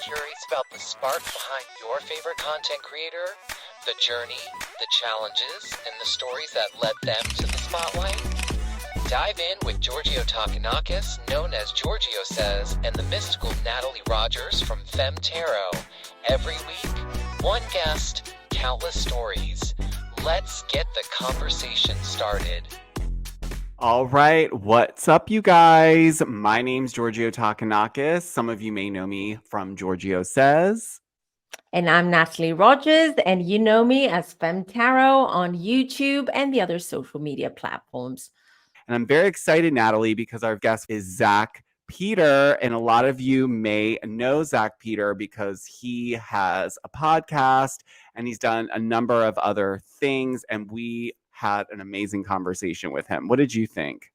curious about the spark behind your favorite content creator, the journey, the challenges, and the stories that led them to the spotlight? Dive in with Giorgio Takanakis, known as Giorgio Says, and the mystical Natalie Rogers from Fem Tarot. Every week, one guest, countless stories. Let's get the conversation started. All right, what's up, you guys? My name's Giorgio Takanakis. Some of you may know me from Giorgio Says. And I'm Natalie Rogers, and you know me as Fem Tarot on YouTube and the other social media platforms. And I'm very excited, Natalie, because our guest is Zack Peter. And a lot of you may know Zack Peter because he has a podcast and he's done a number of other things. And we had an amazing conversation with him. What did you think?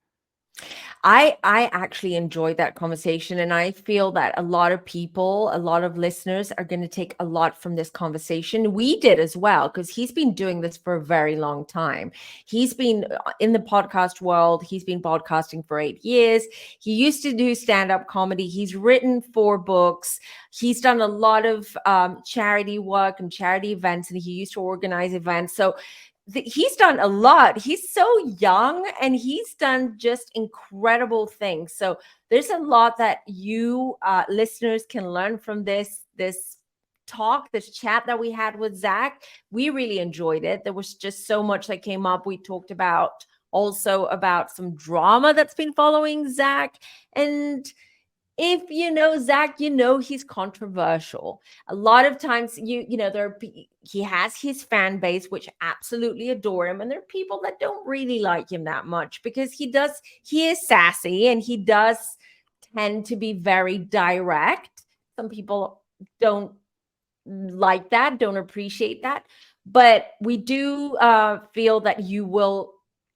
I actually enjoyed that conversation, and I feel that a lot of people, a lot of listeners are going to take a lot from this conversation. We did as well, because he's been doing this for a very long time. He's been in the podcast world. He's been podcasting for 8 years. He used to do stand-up comedy. He's written 4 books. He's done a lot of charity work and charity events, and he used to organize events. So he's done a lot. He's so young and he's done just incredible things. So there's a lot that you listeners can learn from this talk, this chat that we had with Zack. We really enjoyed it. There was just so much that came up. We talked about also about some drama that's been following Zack. And if you know Zack, you know he's controversial. A lot of times, you know, he has his fan base, which absolutely adore him, and there are people that don't really like him that much because he is sassy and he does tend to be very direct. Some people don't like that, don't appreciate that, but we do feel that you will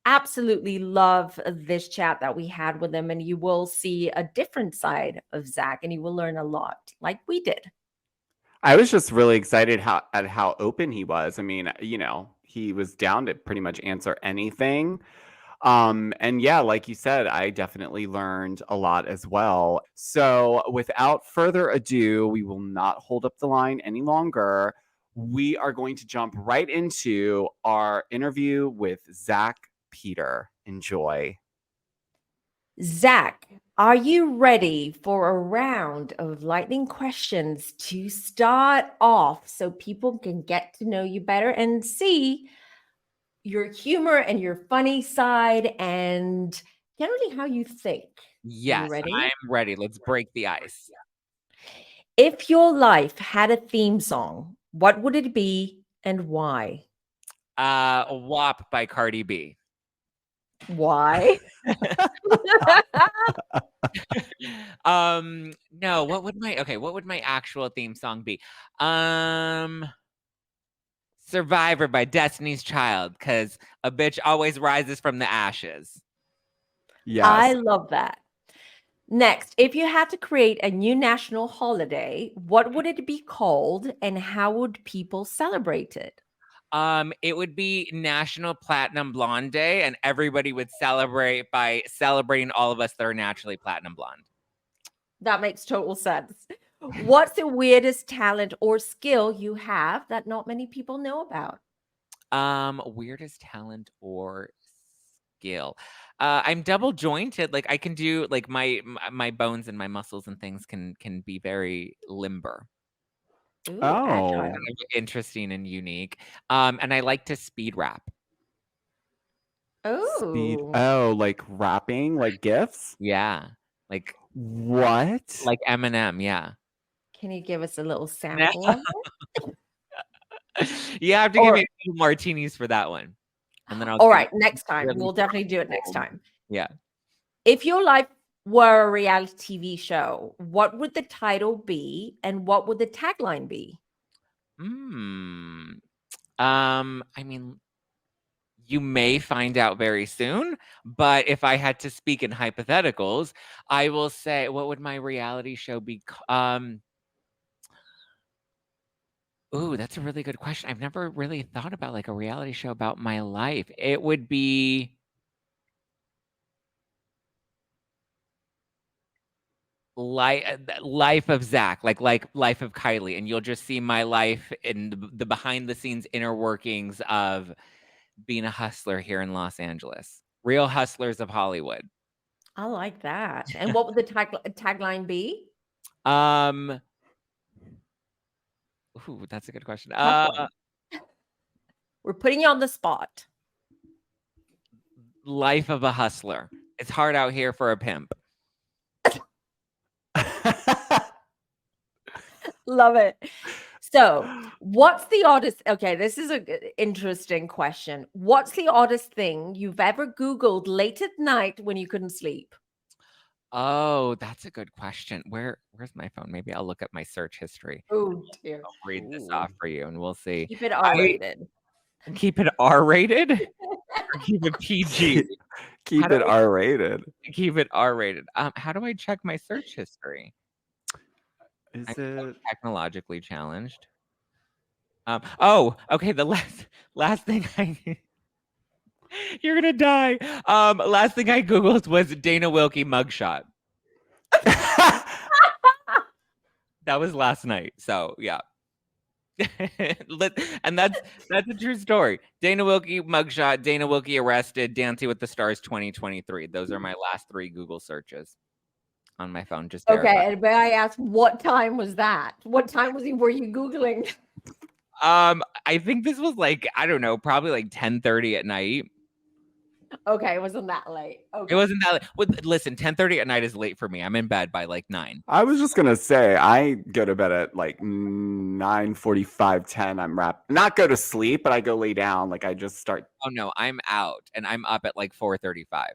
absolutely love this chat that we had with him, and you will see a different side of Zack, and you will learn a lot like we did. I was just really excited at how open he was. I mean, you know, he was down to pretty much answer anything. And yeah, like you said, I definitely learned a lot as well. So without further ado, we will not hold up the line any longer. We are going to jump right into our interview with Zack Peter. Enjoy. Zack, are you ready for a round of lightning questions to start off so people can get to know you better and see your humor and your funny side and generally how you think? Yes, ready? I'm ready. Let's break the ice. If your life had a theme song, what would it be and why? WAP by Cardi B. Why? No, what would my actual theme song be? Survivor by Destiny's Child, because a bitch always rises from the ashes. Yes. I love that. Next, if you had to create a new national holiday, what would it be called and how would people celebrate it? It would be National Platinum Blonde Day, and everybody would celebrate by celebrating all of us that are naturally platinum blonde. That makes total sense. What's the weirdest talent or skill you have that not many people know about? Weirdest talent or skill. I'm double jointed. Like I can do like my bones and my muscles and things can be very limber. Ooh, Oh. agile. Interesting and unique. And I like to speed rap. Speed. Oh. Oh, like rapping, like GIFs? Yeah. Like What? like Eminem, yeah. Can you give us a little sample of it? You have to give me 2 martinis for that one. And then I'll All give right, you next time. really We'll definitely do it next time. Yeah. If your life were a reality TV show, what would the title be and what would the tagline be? I mean, you may find out very soon, but if I had to speak in hypotheticals, I will say, what would my reality show be? Ooh, that's a really good question. I've never really thought about like a reality show about my life. It would be life of Zach, like life of Kylie, and you'll just see my life in the behind the scenes inner workings of being a hustler here in Los Angeles. Real hustlers of Hollywood. I like that. And what would the tagline be? Ooh, that's a good question. Tough one. We're putting you on the spot. Life of a hustler. It's hard out here for a pimp. Love it. So, what's the oddest? Okay, this is an interesting question. What's the oddest thing you've ever Googled late at night when you couldn't sleep? Oh, that's a good question. Where's my phone? Maybe I'll look at my search history. Oh dear. I'll read this off for you, and we'll see. Keep it R-rated. Keep it R-rated? Or keep it PG? Keep it R-rated. Keep it R-rated. How do I check my search history? Is I'm it technologically challenged? Oh, okay. The last thing you're gonna die. Last thing I Googled was Dana Wilkie mugshot. That was last night. So yeah. And that's a true story. Dana Wilkie mugshot, Dana Wilkie arrested, Dancing with the Stars 2023. Those are my last 3 Google searches on my phone. Just okay. And may I ask, what time was that? What time were you Googling? I think this was like, I don't know, probably like 10:30 at night. Okay, it wasn't that late. Okay. It wasn't that late. Well, listen, 10:30 at night is late for me. I'm in bed by like 9. I was just gonna say I go to bed at like 9:45, 10. I'm not go to sleep, but I go lay down. Like I just start. Oh no, I'm out and I'm up at like 4:35.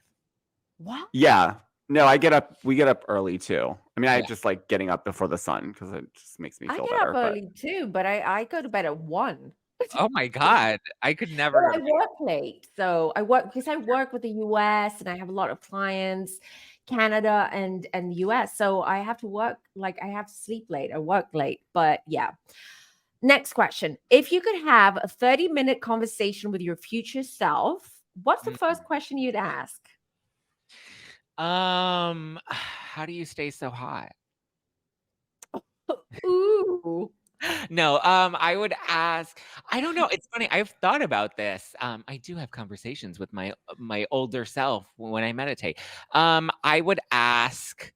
What? Yeah. No, we get up early too. I mean, I just like getting up before the sun because it just makes me feel I get better. up early too, but I go to bed at 1. Oh my God. I could never. Well, I work late. So I work with the US and I have a lot of clients, Canada and the US. So I have to work, like I have to sleep late or work late. But yeah. Next question. If you could have a 30-minute conversation with your future self, what's the first question you'd ask? How do you stay so hot? Ooh. No, I would ask. I don't know. It's funny. I've thought about this. I do have conversations with my older self when I meditate. I would ask.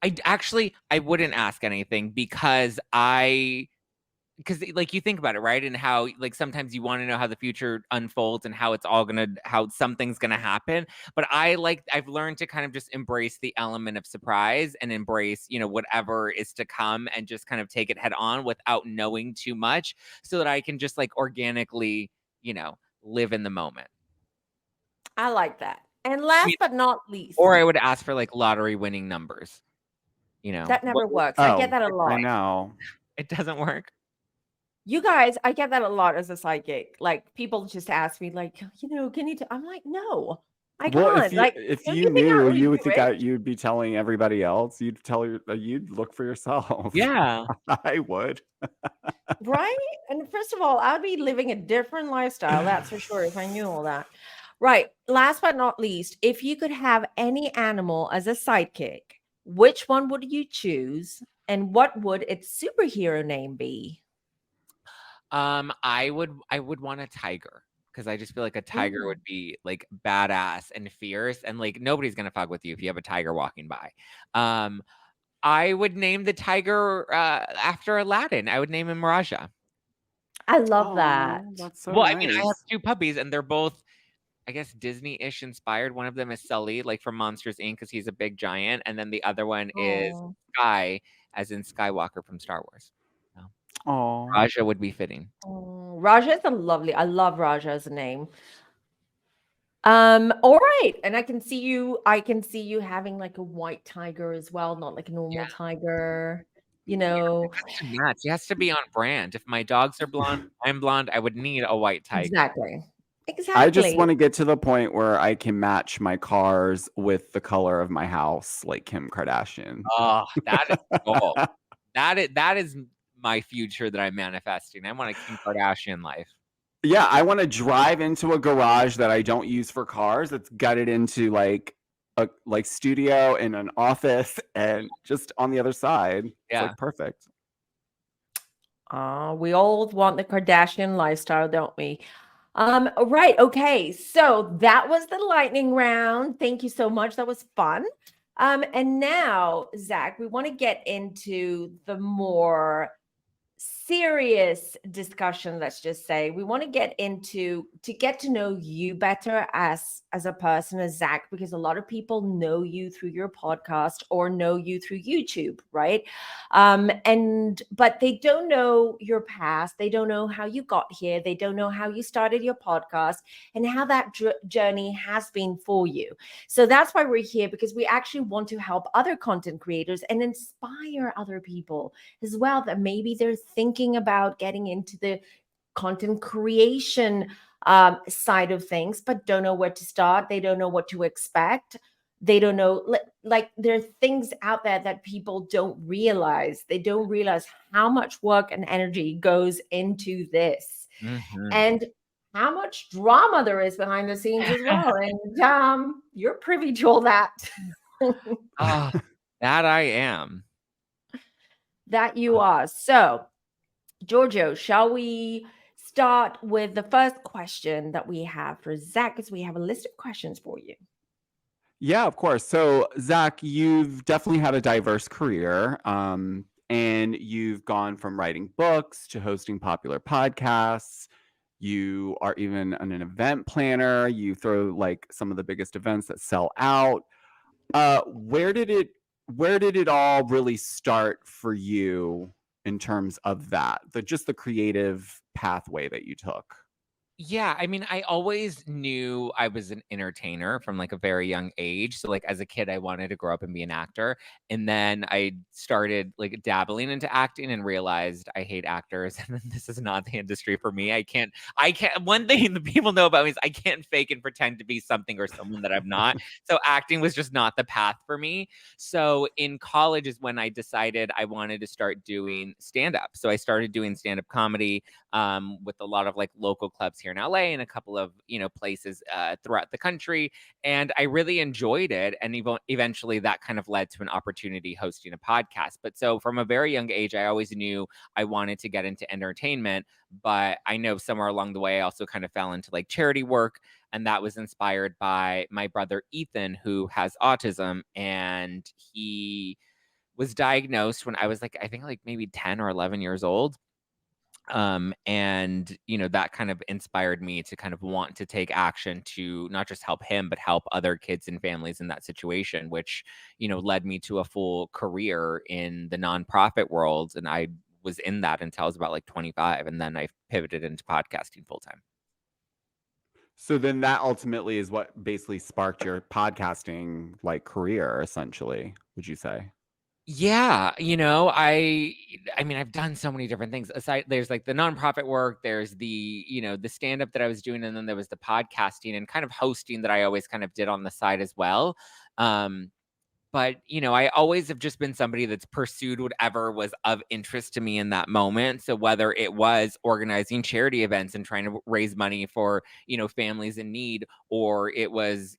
I wouldn't ask anything because like you think about it, right? And how like sometimes you want to know how the future unfolds and how something's gonna happen. But I've learned to kind of just embrace the element of surprise and embrace, whatever is to come and just kind of take it head on without knowing too much so that I can just like organically, live in the moment. I like that. And last but not least. Or I would ask for like lottery winning numbers. That never works. I get that a lot. I know. It doesn't work. You guys, I get that a lot as a psychic. Like people just ask me, like, can you? I'm like, no, I can't. Well, if you knew, really you would think you'd be telling everybody else. You'd you'd look for yourself. Yeah, I would. Right? And first of all, I would be living a different lifestyle. That's for sure. If I knew all that. Right. Last but not least, if you could have any animal as a sidekick, which one would you choose, and what would its superhero name be? I would want a tiger because I just feel like a tiger would be like badass and fierce, and like nobody's gonna fuck with you if you have a tiger walking by. I would name the tiger after Aladdin. I would name him Raja. I love that. That's so well, nice. I mean, I have 2 puppies, and they're both, I guess, Disney-ish inspired. One of them is Sully, like from Monsters Inc., because he's a big giant, and then the other one is Sky, as in Skywalker from Star Wars. Oh, Raja would be fitting. Raja is I love Raja as a name. All right. And I can see you having like a white tiger as well, not like a normal tiger. It has to match. It has to be on brand. If my dogs are blonde, I'm blonde, I would need a white tiger. Exactly. I just want to get to the point where I can match my cars with the color of my house, like Kim Kardashian. Oh, that is cool. That is my future that I'm manifesting. I want a Kim Kardashian life. Yeah, I want to drive into a garage that I don't use for cars that's gutted into like a like studio in an office and just on the other side. It's Yeah. like perfect. We all want the Kardashian lifestyle, don't we? Right. Okay. So that was the lightning round. Thank you so much. That was fun. And now, Zach, we want to get into the more serious discussion. Let's just say we want to get into to get to know you better as a person, as Zach, because a lot of people know you through your podcast or know you through YouTube, right? And but they don't know your past, they don't know how you got here, they don't know how you started your podcast and how that journey has been for you. So that's why we're here, because we actually want to help other content creators and inspire other people as well, that maybe they're thinking about getting into the content creation side of things, but don't know where to start. They don't know what to expect. They don't know, like there are things out there that people don't realize. They don't realize how much work and energy goes into this, and how much drama there is behind the scenes as well. And you're privy to all that. Ah, that I am. That you are. So, Giorgio, shall we start with the first question that we have for Zach? Because we have a list of questions for you. Yeah, of course. So, Zach, you've definitely had a diverse career, and you've gone from writing books to hosting popular podcasts. You are even an event planner. You throw like some of the biggest events that sell out. Where did it all really start for you in terms of that? Just the creative pathway that you took? Yeah, I mean, I always knew I was an entertainer from like a very young age. So like as a kid, I wanted to grow up and be an actor. And then I started like dabbling into acting and realized I hate actors and this is not the industry for me. I can't one thing that people know about me is I can't fake and pretend to be something or someone that I'm not. So acting was just not the path for me. So in college is when I decided I wanted to start doing stand-up. So I started doing stand-up comedy with a lot of like local clubs here in LA and a couple of places throughout the country, and I really enjoyed it. And eventually, that kind of led to an opportunity hosting a podcast. But so from a very young age, I always knew I wanted to get into entertainment. But I know somewhere along the way, I also kind of fell into like charity work, and that was inspired by my brother Ethan, who has autism, and he was diagnosed when I was like, I think like maybe 10 or 11 years old. And that kind of inspired me to kind of want to take action to not just help him but help other kids and families in that situation, which led me to a full career in the nonprofit world. And I was in that until I was about like 25, and then I pivoted into podcasting full time. So then that ultimately is what basically sparked your podcasting like career, essentially, would you say? Yeah, I mean, I've done so many different things. Aside, there's like the nonprofit work, there's the stand up that I was doing, and then there was the podcasting and kind of hosting that I always kind of did on the side as well. Um, but I always have just been somebody that's pursued whatever was of interest to me in that moment. So whether it was organizing charity events and trying to raise money for families in need, or it was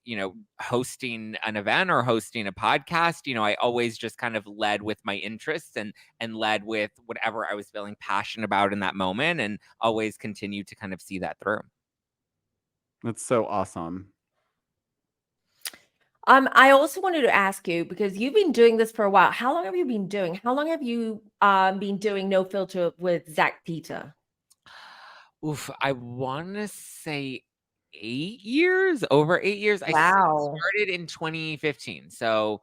hosting an event or hosting a podcast, I always just kind of led with my interests and led with whatever I was feeling passionate about in that moment, and always continue to kind of see that through. That's so awesome. I also wanted to ask you, because you've been doing this for a while. How long have you been doing? How long have you been doing No Filter with Zack Peter? Oof, I want to say 8 years, over 8 years. I Wow. started in 2015. So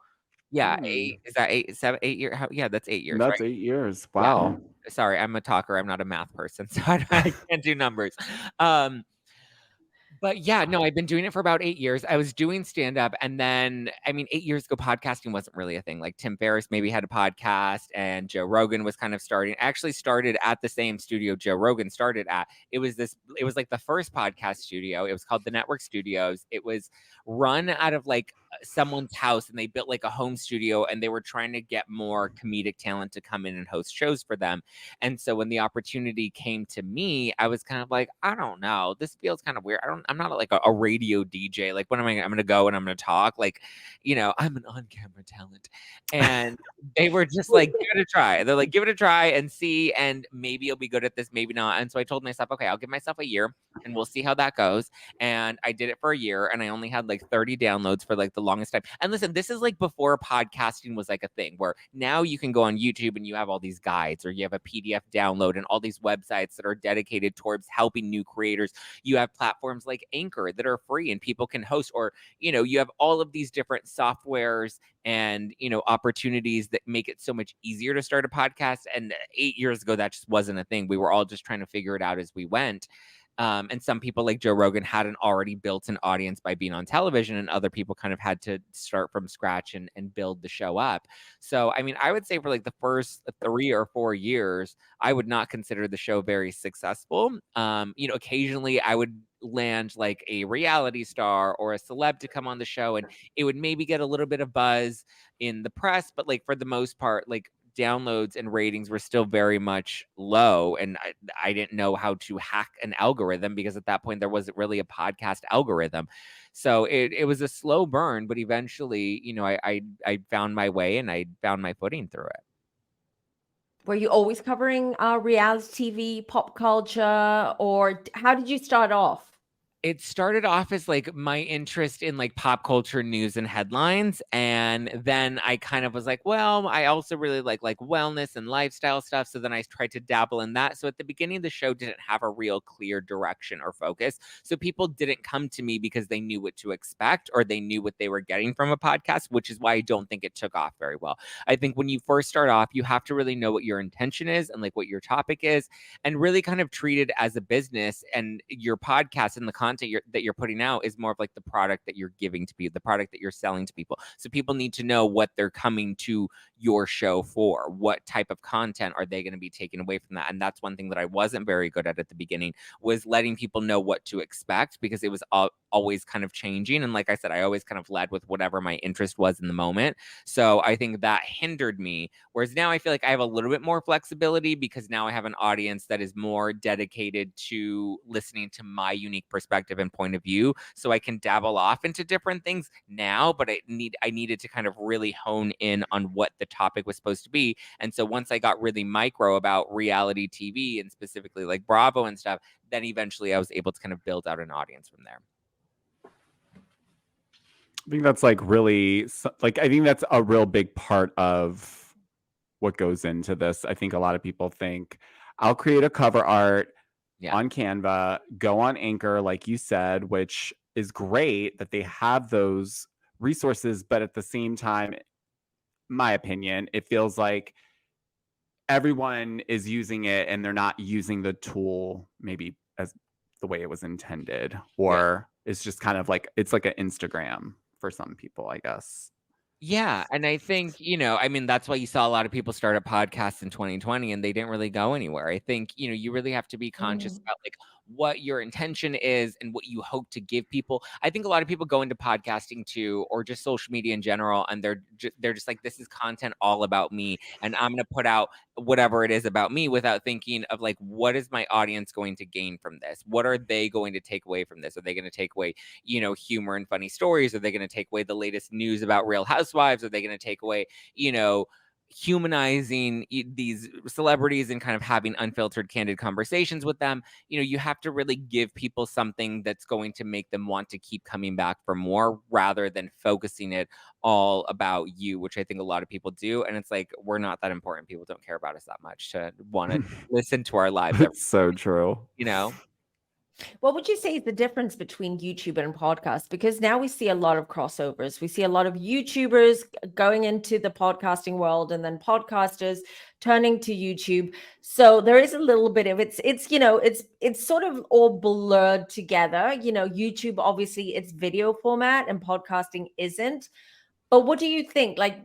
yeah, eight, is that 8 7 8 years? Yeah, that's 8 years, right? That's 8 years. Yeah. Wow. Sorry, I'm a talker. I'm not a math person, so I can't do numbers. Um, but yeah, no, I've been doing it for about 8 years. I was doing stand up, and then, I mean, 8 years ago, podcasting wasn't really a thing. Like Tim Ferriss maybe had a podcast, and Joe Rogan was kind of starting. I actually started at the same studio Joe Rogan started at. It was like the first podcast studio. It was called the Network Studios. It was run out of like someone's house and they built like a home studio and they were trying to get more comedic talent to come in and host shows for them. And so when the opportunity came to me, I was kind of like, I don't know, this feels kind of weird. I'm not like a radio DJ. Like, when am I'm going to go and I'm going to talk? Like, I'm an on-camera talent. And they were just like, give it a try. They're like, give it a try and see, and maybe you'll be good at this, maybe not. And so I told myself, okay, I'll give myself a year and we'll see how that goes. And I did it for a year, and I only had like 30 downloads for like the longest time. And listen, this is like before podcasting was like a thing, where now you can go on YouTube and you have all these guides, or you have a PDF download and all these websites that are dedicated towards helping new creators. You have platforms like Anchor that are free and people can host, or you have all of these different softwares and opportunities that make it so much easier to start a podcast. And 8 years ago, that just wasn't a thing. We were all just trying to figure it out as we went. And some people like Joe Rogan hadn't already built an audience by being on television, and other people kind of had to start from scratch and build the show up. So, I mean, I would say for like the first 3 or 4 years, I would not consider the show very successful. Occasionally I would land like a reality star or a celeb to come on the show, and it would maybe get a little bit of buzz in the press, but like for the most part, like downloads and ratings were still very much low. And I didn't know how to hack an algorithm, because at that point there wasn't really a podcast algorithm. So it was a slow burn, but eventually, I found my way and I found my footing through it. Were you always covering reality TV, pop culture, or how did you start off? It started off as like my interest in like pop culture news and headlines. And then I kind of was like, well, I also really like wellness and lifestyle stuff. So then I tried to dabble in that. So at the beginning of the show didn't have a real clear direction or focus. So people didn't come to me because they knew what to expect or they knew what they were getting from a podcast, which is why I don't think it took off very well. I think when you first start off, you have to really know what your intention is and like what your topic is, and really kind of treat it as a business. And your podcast and the content that you're putting out is more of like the product that you're giving to people, the product that you're selling to people. So people need to know what they're coming to your show for. What type of content are they going to be taking away from that? And that's one thing that I wasn't very good at the beginning, was letting people know what to expect, because it was always kind of changing. And like I said, I always kind of led with whatever my interest was in the moment. So I think that hindered me. Whereas now I feel like I have a little bit more flexibility, because now I have an audience that is more dedicated to listening to my unique perspective and point of view. So I can dabble off into different things now, but I needed to kind of really hone in on what the topic was supposed to be. And so once I got really micro about reality TV and specifically like Bravo and stuff, then eventually I was able to kind of build out an audience from there. I think that's like really, like, I think that's a real big part of what goes into this. I think a lot of people think, I'll create a cover art on Canva, go on Anchor, like you said, which is great that they have those resources. But at the same time, my opinion, it feels like everyone is using it and they're not using the tool maybe as the way it was intended, or it's just kind of like, it's like an Instagram for some people, I guess. Yeah. And I think, I mean, that's why you saw a lot of people start a podcast in 2020 and they didn't really go anywhere. I think, you really have to be conscious about like what your intention is and what you hope to give people. I think a lot of people go into podcasting too, or just social media in general, and they're just like, this is content all about me, and I'm going to put out whatever it is about me, without thinking of like, what is my audience going to gain from this? What are they going to take away from this? Are they going to take away, humor and funny stories? Are they going to take away the latest news about Real Housewives? Are they going to take away, humanizing these celebrities and kind of having unfiltered, candid conversations with them? You have to really give people something that's going to make them want to keep coming back for more, rather than focusing it all about you, which I think a lot of people do. And it's like, we're not that important. People don't care about us that much to want to listen to our lives. It's so true. What would you say is the difference between YouTube and podcast? Because now we see a lot of crossovers. We see a lot of YouTubers going into the podcasting world, and then podcasters turning to YouTube. So there is a little bit of it's sort of all blurred together. YouTube, obviously it's video format and podcasting isn't. But what do you think? Like,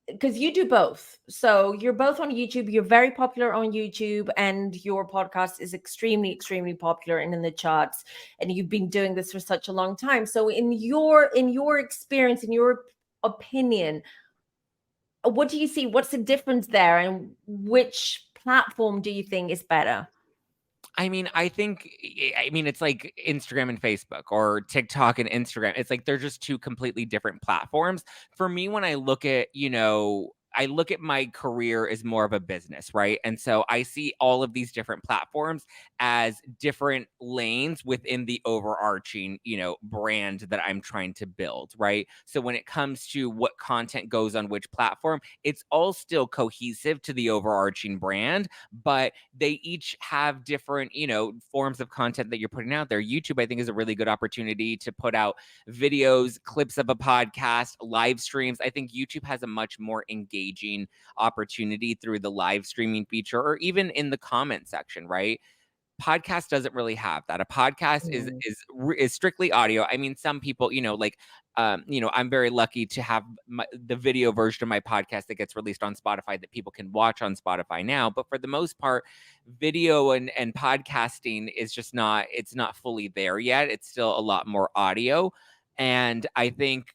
because you do both. So you're both on YouTube. You're very popular on YouTube, and your podcast is extremely, extremely popular and in the charts. And you've been doing this for such a long time. So in your experience, in your opinion, what do you see? What's the difference there, and which platform do you think is better? I mean, it's like Instagram and Facebook, or TikTok and Instagram. It's like they're just two completely different platforms. For me, when I look at, I look at my career as more of a business, right? And so I see all of these different platforms as different lanes within the overarching, brand that I'm trying to build, right? So when it comes to what content goes on which platform, it's all still cohesive to the overarching brand, but they each have different, forms of content that you're putting out there. YouTube, I think, is a really good opportunity to put out videos, clips of a podcast, live streams. I think YouTube has a much more engaging opportunity through the live streaming feature, or even in the comment section, right? Podcast doesn't really have that. A podcast Mm. is strictly audio. I mean, some people, I'm very lucky to have the video version of my podcast that gets released on Spotify that people can watch on Spotify now. But for the most part, video and podcasting is just not, it's not fully there yet. It's still a lot more audio. And I think,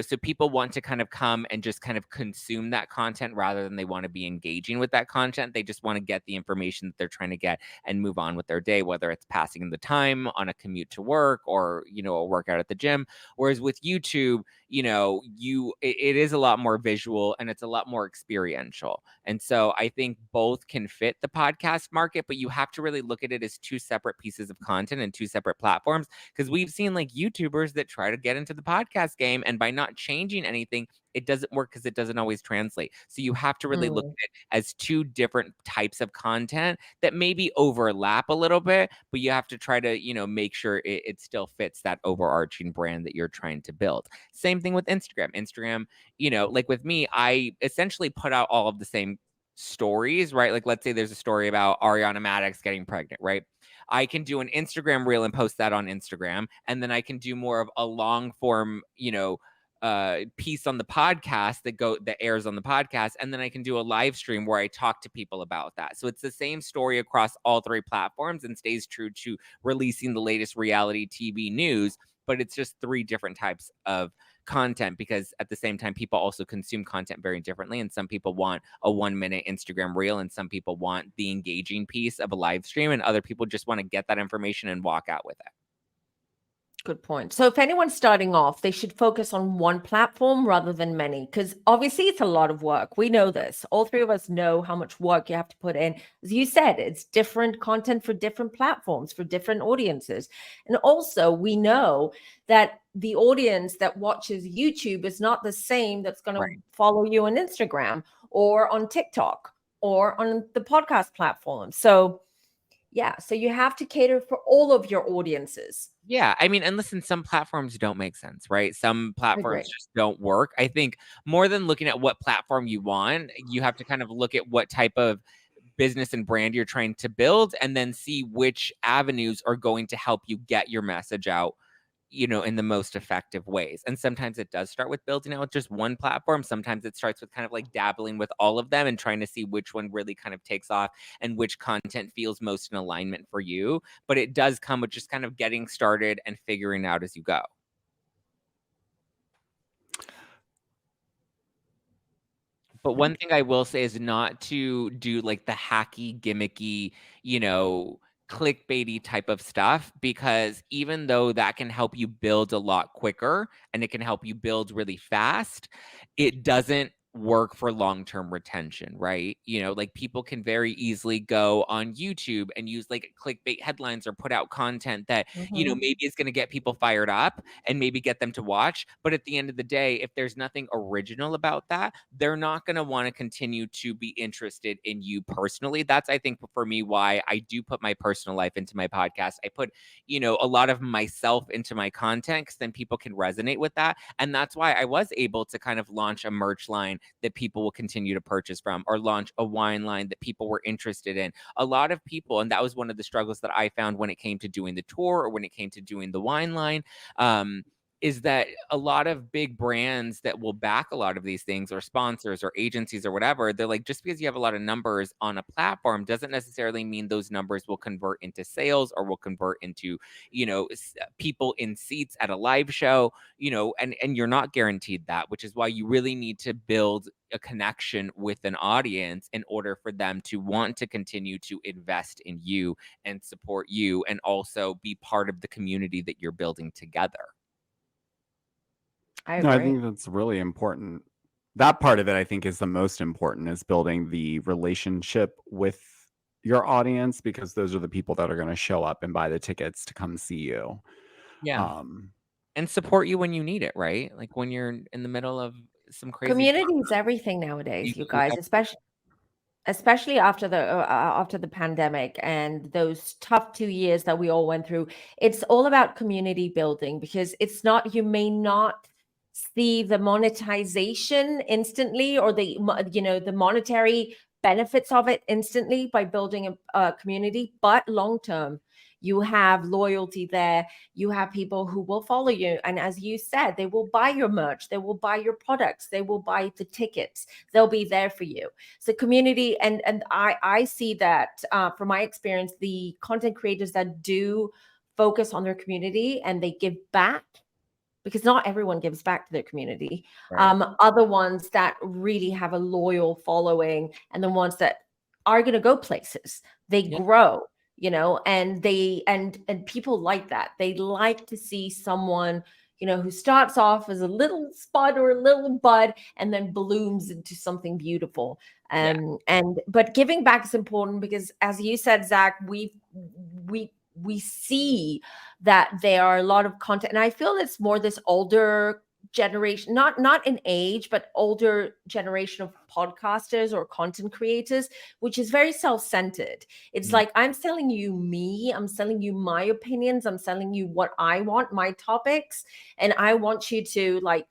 so people want to kind of come and just kind of consume that content rather than they want to be engaging with that content. They just want to get the information that they're trying to get and move on with their day, whether it's passing the time on a commute to work, or, a workout at the gym. Whereas with YouTube, it is a lot more visual and it's a lot more experiential. And so I think both can fit the podcast market, but you have to really look at it as two separate pieces of content and two separate platforms, because we've seen like YouTubers that try to get into the podcast game, and by not changing anything, it doesn't work because it doesn't always translate. So you have to really look Mm. at it as two different types of content that maybe overlap a little bit, but you have to try to, make sure it still fits that overarching brand that you're trying to build. Same thing with Instagram. Instagram, like with me, I essentially put out all of the same stories, right? Like, let's say there's a story about Ariana Madix getting pregnant, right? I can do an Instagram reel and post that on Instagram, and then I can do more of a long form, piece on the podcast that airs on the podcast, and then I can do a live stream where I talk to people about that. So it's the same story across all three platforms and stays true to releasing the latest reality TV news, but it's just three different types of content, because at the same time people also consume content very differently, and some people want a 1 minute Instagram reel, and some people want the engaging piece of a live stream, and other people just want to get that information and walk out with it. Good point. So if anyone's starting off, they should focus on one platform rather than many, because obviously it's a lot of work. We know this. All three of us know how much work you have to put in. As you said, it's different content for different platforms, for different audiences. And also we know that the audience that watches YouTube is not the same that's going to Right. follow you on Instagram or on TikTok or on the podcast platform. So yeah, so you have to cater for all of your audiences. Yeah, I mean, and listen, some platforms don't make sense, right? Some I platforms agree. just don't work. I think more than looking at what platform you want, you have to kind of look at what type of business and brand you're trying to build, and then see which avenues are going to help you get your message out, in the most effective ways. And sometimes it does start with building out just one platform. Sometimes it starts with kind of like dabbling with all of them and trying to see which one really kind of takes off and which content feels most in alignment for you. But it does come with just kind of getting started and figuring out as you go. But one thing I will say is not to do like the hacky, gimmicky, clickbaity type of stuff, because even though that can help you build a lot quicker and it can help you build really fast, it doesn't work for long-term retention, right? Like people can very easily go on YouTube and use like clickbait headlines or put out content that, Mhm. maybe is going to get people fired up and maybe get them to watch. But at the end of the day, if there's nothing original about that, they're not going to want to continue to be interested in you personally. That's, I think, for me, why I do put my personal life into my podcast. I put, a lot of myself into my content, because then people can resonate with that. And that's why I was able to kind of launch a merch line that people will continue to purchase from, or launch a wine line that people were interested in. A lot of people, and that was one of the struggles that I found when it came to doing the tour or when it came to doing the wine line. is that a lot of big brands that will back a lot of these things, or sponsors or agencies or whatever, they're like, just because you have a lot of numbers on a platform doesn't necessarily mean those numbers will convert into sales or will convert into, people in seats at a live show, and you're not guaranteed that, which is why you really need to build a connection with an audience in order for them to want to continue to invest in you and support you, and also be part of the community that you're building together. I No, I agree. think that's really important. That part of it, I think, is the most important, is building the relationship with your audience, because those are the people that are going to show up and buy the tickets to come see you. Yeah. Um, And support you when you need it, right? Like when you're in the middle of some crazy Community is everything nowadays, you you guys, especially after the pandemic and those tough 2 years that we all went through. It's all about community building, because it's not, you may not see the monetization instantly, or the monetary benefits of it instantly by building a community, but long term you have loyalty there. You have people who will follow you, and as you said, they will buy your merch, they will buy your products, they will buy the tickets, they'll be there for you. So community, and I see that from my experience, the content creators that do focus on their community and they give back, because not everyone gives back to their community, Right. other ones that really have a loyal following, and the ones that are going to go places, they Yeah. grow, and and people like that. They like to see someone, who starts off as a little spud or a little bud and then blooms into something beautiful. Yeah. But giving back is important, because as you said, Zach, we see that there are a lot of content, and I feel it's more this older generation, not in age, but older generation of podcasters or content creators, which is very self-centered. It's Mm. like, I'm selling you me, I'm selling you my opinions, I'm selling you what I want, my topics, and I want you to like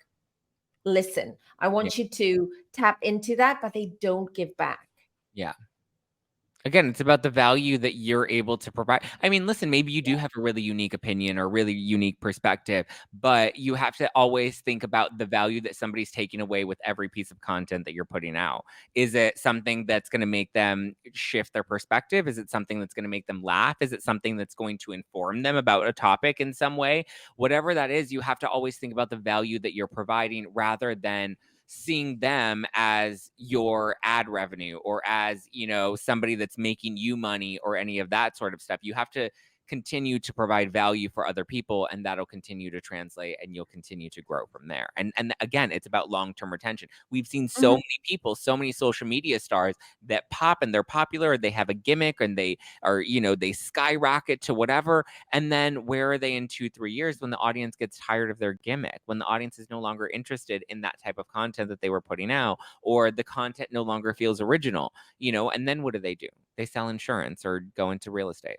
listen, I Yeah. want you to tap into that, but they don't give back. Yeah. Again, it's about the value that you're able to provide. I mean, listen, maybe you do have a really unique opinion or really unique perspective, but you have to always think about the value that somebody's taking away with every piece of content that you're putting out. Is it something that's going to make them shift their perspective? Is it something that's going to make them laugh? Is it something that's going to inform them about a topic in some way? Whatever that is, you have to always think about the value that you're providing, rather than seeing them as your ad revenue, or as, somebody that's making you money, or any of that sort of stuff. You have to continue to provide value for other people, and that'll continue to translate, and you'll continue to grow from there. And again, it's about long-term retention. We've seen so many people, so many social media stars that pop, and they're popular, they have a gimmick, and they are, they skyrocket to whatever. And then where are they in 2-3 years, when the audience gets tired of their gimmick, when the audience is no longer interested in that type of content that they were putting out, or the content no longer feels original, and then what do? They sell insurance or go into real estate.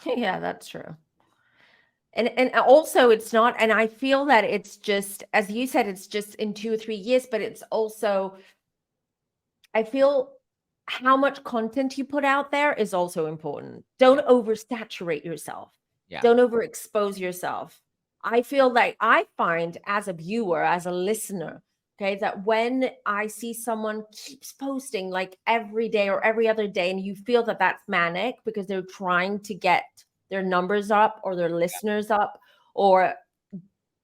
Yeah, that's true. And also, it's not, and I feel that it's just, as you said, it's just in 2 or 3 years, but it's also, I feel how much content you put out there is also important. Don't oversaturate yourself. Yeah. Don't overexpose yourself. I feel like, I find as a viewer, as a listener, okay, that when I see someone keeps posting like every day or every other day, and you feel that that's manic because they're trying to get their numbers up or their listeners up or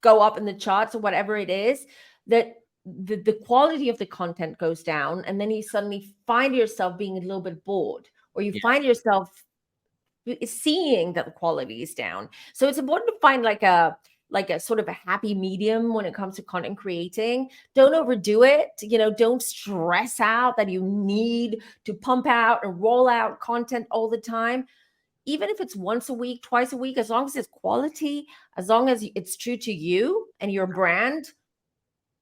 go up in the charts or whatever it is, that the quality of the content goes down, and then you suddenly find yourself being a little bit bored, or you Yeah. find yourself seeing that the quality is down. So it's important to find like a sort of a happy medium when it comes to content creating. Don't overdo it. Don't stress out that you need to pump out and roll out content all the time. Even if it's once a week, twice a week, as long as it's quality, as long as it's true to you and your brand,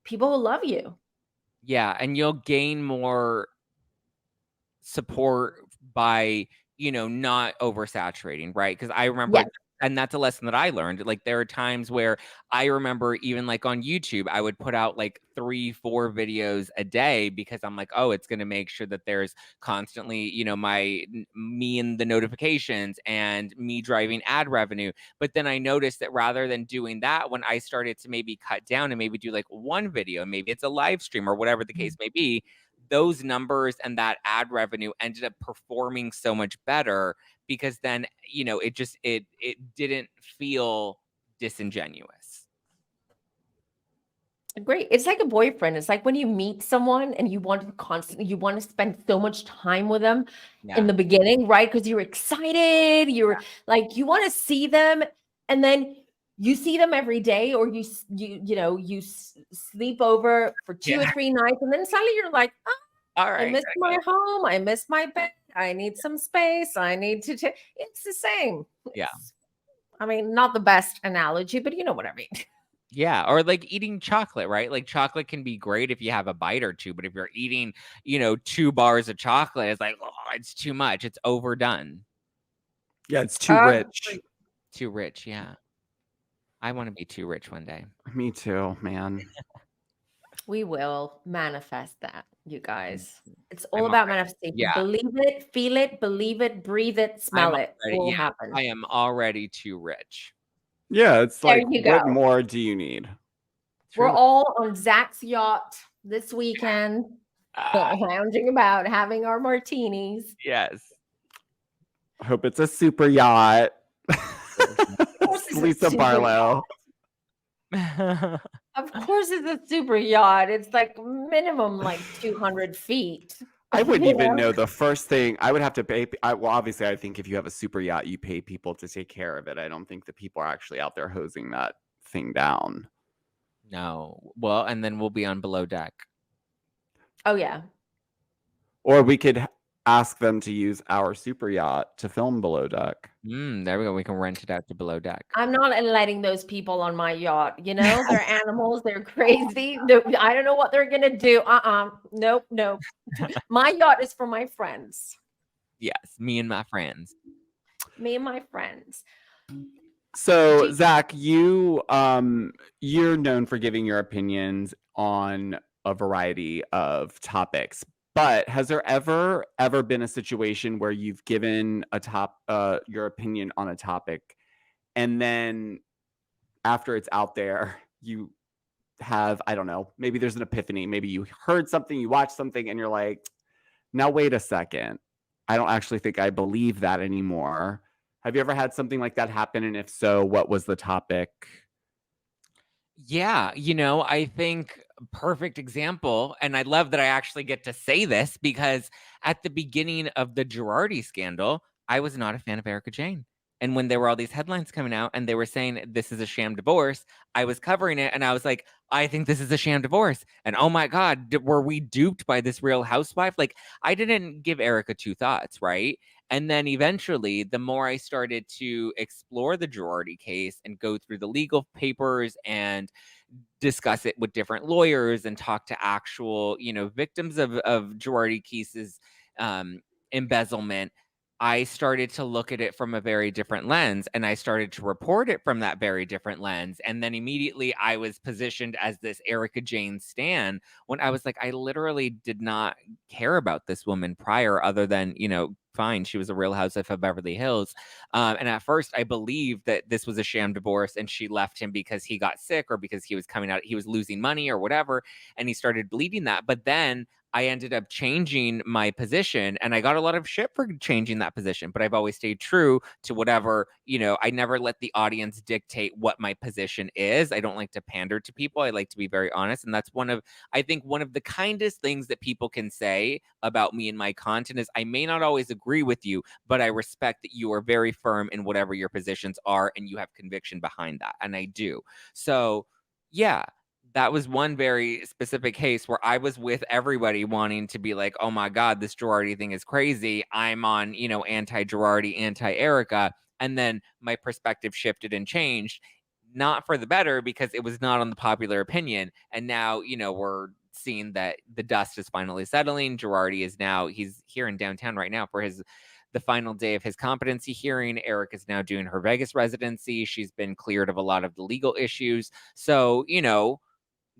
people will love you. Yeah, and you'll gain more support by, not oversaturating, right? Because I remember Yes. And that's a lesson that I learned. Like, there are times where I remember even like on YouTube, I would put out like 3-4 videos a day because I'm like, oh, it's going to make sure that there's constantly, me and the notifications and me driving ad revenue. But then I noticed that rather than doing that, when I started to maybe cut down and maybe do like one video, maybe it's a live stream or whatever the case may be, those numbers and that ad revenue ended up performing so much better because then, it didn't feel disingenuous. Great. It's like a boyfriend. It's like when you meet someone and you want to spend so much time with them in the beginning, right? Because you're excited, you're like, you want to see them, and then you see them every day, or you sleep over for 2 or 3 nights, and then suddenly you're like, oh, All right. I miss my home, I miss my bed, I need some space, I need to it's the same. Yeah. I mean, not the best analogy, but you know what I mean. Yeah, or like eating chocolate, right? Like chocolate can be great if you have a bite or two, but if you're eating, 2 bars of chocolate, it's like, oh, it's too much. It's overdone. Yeah, it's too rich. Too rich, yeah. I want to be too rich one day. Me too, man. We will manifest that, you guys. It's I'm all about already- manifestation. yeah. Believe it, feel it, believe it, breathe it, smell it. It will happen. I am already too rich. Yeah, it's There like, you what go. more do you need? We're all on Zach's yacht this weekend, lounging about, having our martinis. Yes. I hope it's a super yacht. it's a Lisa super Barlow. Of course it's a super yacht. It's like minimum like 200 feet. I wouldn't even know the first thing. I would have to pay. Well, obviously, I think if you have a super yacht, you pay people to take care of it. I don't think that people are actually out there hosing that thing down. No. Well, and then we'll be on below deck. Oh, yeah. Or we could ask them to use our super yacht to film below deck. There we go. We can rent it out to below deck. I'm not letting those people on my yacht. They're animals. They're crazy. I don't know what they're going to do. Nope. My yacht is for my friends. Yes. Me and my friends. Me and my friends. So, Zach, you're known for giving your opinions on a variety of topics. But has there ever been a situation where you've given your opinion on a topic, and then after it's out there, you have, I don't know, maybe there's an epiphany, maybe you heard something, you watched something, and you're like, now wait a second, I don't actually think I believe that anymore. Have you ever had something like that happen? And if so, what was the topic? Yeah, I think perfect example, and I love that I actually get to say this because at the beginning of the Girardi scandal, I was not a fan of Erica Jane. And when there were all these headlines coming out and they were saying this is a sham divorce, I was covering it and I was like, I think this is a sham divorce. And oh my God, were we duped by this Real Housewife? Like, I didn't give Erica 2 thoughts, right? And then eventually, the more I started to explore the Girardi case and go through the legal papers and discuss it with different lawyers and talk to actual, victims of Girardi cases, embezzlement, I started to look at it from a very different lens, and I started to report it from that very different lens. And then immediately I was positioned as this Erica Jane stan when I was like, I literally did not care about this woman prior, other than, fine, she was a Real Housewife of Beverly Hills. And at first I believed that this was a sham divorce and she left him because he got sick or because he was losing money or whatever. And he started bleeding that. But then I ended up changing my position, and I got a lot of shit for changing that position, but I've always stayed true to whatever, I never let the audience dictate what my position is. I don't like to pander to people. I like to be very honest. And that's I think one of the kindest things that people can say about me and my content is I may not always agree with you, but I respect that you are very firm in whatever your positions are and you have conviction behind that. And I do. So yeah, that was one very specific case where I was with everybody wanting to be like, oh my God, this Girardi thing is crazy. I'm on, anti-Girardi, anti-Erica. And then my perspective shifted and changed, not for the better, because it was not on the popular opinion. And now, we're seeing that the dust is finally settling. Girardi is now, he's here in downtown right now for the final day of his competency hearing. Eric is now doing her Vegas residency. She's been cleared of a lot of the legal issues. So,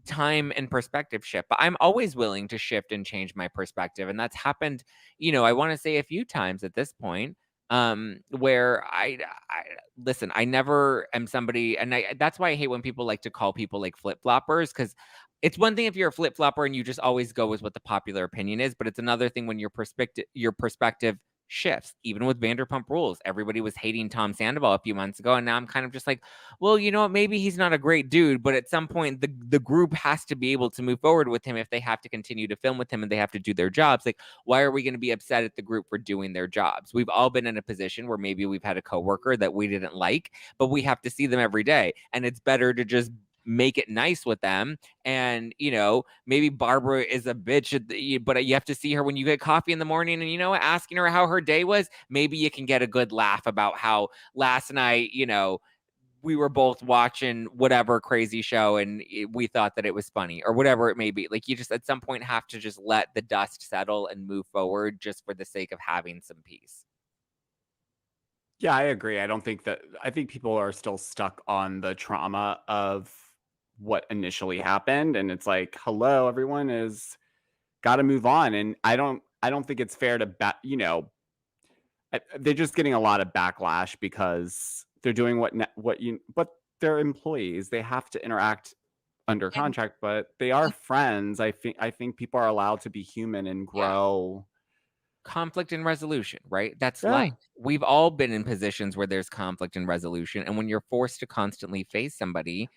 time and perspective shift, but I'm always willing to shift and change my perspective, and that's happened, I want to say a few times at this point, where I listen, I never am somebody, and that's why I hate when people like to call people like flip-floppers, because it's one thing if you're a flip-flopper and you just always go with what the popular opinion is, but it's another thing when your perspective shifts. Even with Vanderpump Rules, everybody was hating Tom Sandoval a few months ago, and now I'm kind of just like, well, you know what? Maybe he's not a great dude, but at some point, the group has to be able to move forward with him if they have to continue to film with him and they have to do their jobs. Like, why are we going to be upset at the group for doing their jobs? We've all been in a position where maybe we've had a coworker that we didn't like, but we have to see them every day, and it's better to just make it nice with them. And maybe Barbara is a bitch but you have to see her when you get coffee in the morning, and asking her how her day was. Maybe you can get a good laugh about how last night we were both watching whatever crazy show and we thought that it was funny, or whatever it may be. Like, you just at some point have to just let the dust settle and move forward, just for the sake of having some peace. Yeah, I agree. I think people are still stuck on the trauma of what initially happened, and it's like, hello, everyone is got to move on. And I don't think it's fair to they're just getting a lot of backlash because they're doing what they're employees. They have to interact under And contract, but they are friends. I think people are allowed to be human and grow. Conflict and resolution, right? That's Yeah. life. We've all been in positions where there's conflict and resolution. And when you're forced to constantly face somebody,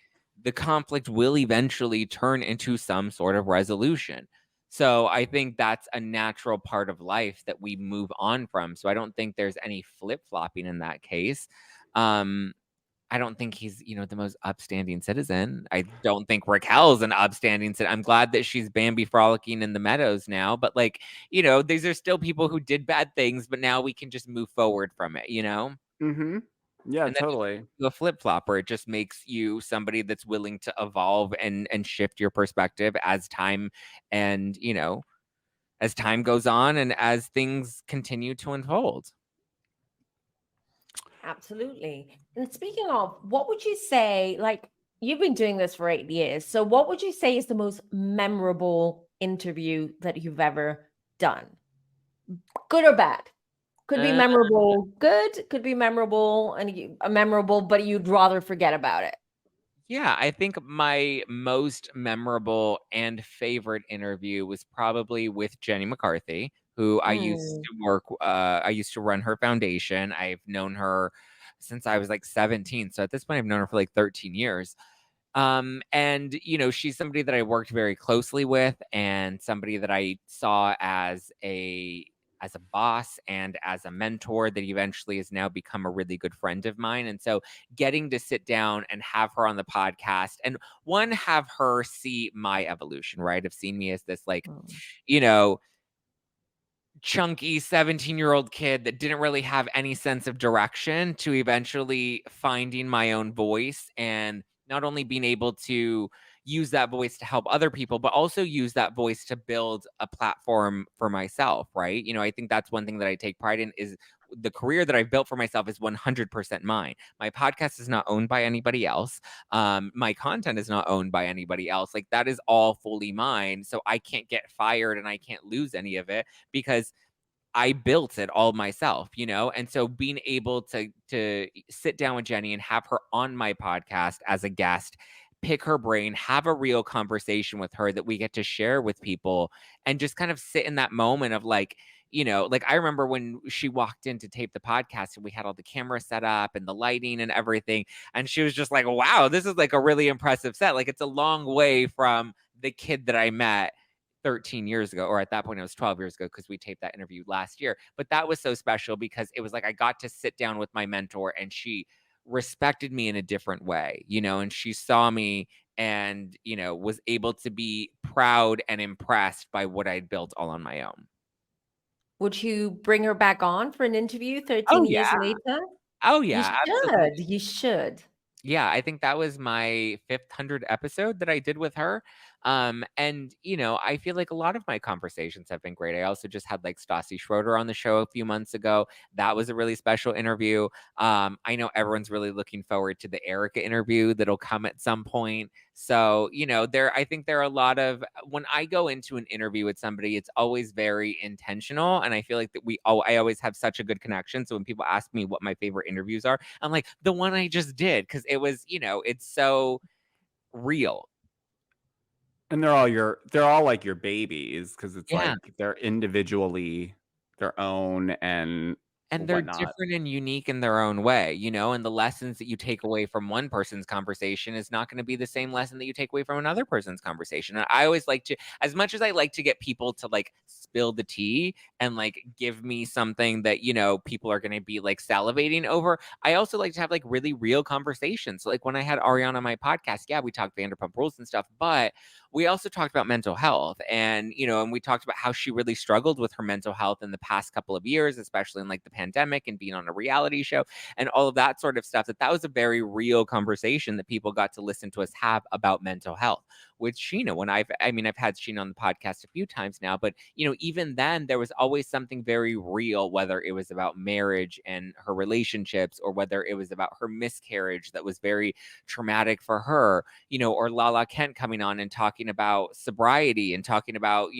the conflict will eventually turn into some sort of resolution. So I think that's a natural part of life that we move on from. So I don't think there's any flip-flopping in that case. I don't think he's, the most upstanding citizen. I don't think Raquel's an upstanding citizen. I'm glad that she's Bambi frolicking in the meadows now. But these are still people who did bad things, but now we can just move forward from it, Mm-hmm. Yeah, And then totally. a flip flopper, it just makes you somebody that's willing to evolve and shift your perspective as time and, as time goes on and as things continue to unfold. absolutely. And speaking of, what would you say, like, you've been doing this for 8 years. So what would you say is the most memorable interview that you've ever done? Good or bad? Could be Uh, memorable good, could be memorable memorable, but you'd rather forget about it. Yeah, I think my most memorable and favorite interview was probably with Jenny McCarthy, who I used to run her foundation. I've known her since I was like 17. So at this point, I've known her for like 13 years. And she's somebody that I worked very closely with, and somebody that I saw as a boss and as a mentor that eventually has now become a really good friend of mine. And so getting to sit down and have her on the podcast, and have her see my evolution, right? Of seeing me as this you know, chunky 17-year-old kid that didn't really have any sense of direction, to eventually finding my own voice, and not only being able to use that voice to help other people, but also use that voice to build a platform for myself, right? I think that's one thing that I take pride in, is the career that I've built for myself is 100% mine. My podcast is not owned by anybody else. My content is not owned by anybody else. Like, that is all fully mine. So I can't get fired and I can't lose any of it, because I built it all myself, And so being able to sit down with Jenny and have her on my podcast as a guest, pick her brain, have a real conversation with her that we get to share with people, and just kind of sit in that moment of like I remember when she walked in to tape the podcast and we had all the cameras set up and the lighting and everything. And she was just like, wow, this is like a really impressive set. Like, it's a long way from the kid that I met 13 years ago, or at that point it was 12 years ago, because we taped that interview last year. But that was so special because it was like I got to sit down with my mentor, and she respected me in a different way, and she saw me and, was able to be proud and impressed by what I'd built all on my own. Would you bring her back on for an interview 13 Oh, years yeah. later? Oh, You yeah, absolutely. should. You should. Yeah, I think that was my 500th episode that I did with her. And I feel like a lot of my conversations have been great. I also just had like Stassi Schroeder on the show a few months ago. That was a really special interview. I know everyone's really looking forward to the Erica interview that'll come at some point. So, I think there are a lot of, when I go into an interview with somebody, it's always very intentional. And I feel like that I always have such a good connection. So when people ask me what my favorite interviews are, I'm like, the one I just did, because it was, it's so real. And they're all like your babies, because it's Yeah. like they're individually their own and And they're whatnot. different and unique in their own way, and the lessons that you take away from one person's conversation is not going to be the same lesson that you take away from another person's conversation. And I always like to, as much as I like to get people to like spill the tea and like give me something that, people are going to be like salivating over, I also like to have like really real conversations. So, like when I had Ariana on my podcast, yeah, we talked Vanderpump Rules and stuff, but we also talked about mental health, and and we talked about how she really struggled with her mental health in the past couple of years, especially in like the pandemic and being on a reality show and all of that sort of stuff. That was a very real conversation that people got to listen to us have about mental health with Sheena. I've had Sheena on the podcast a few times now, but even then there was always something very real, whether it was about marriage and her relationships, or whether it was about her miscarriage that was very traumatic for her, or Lala Kent coming on and talking about sobriety and talking about,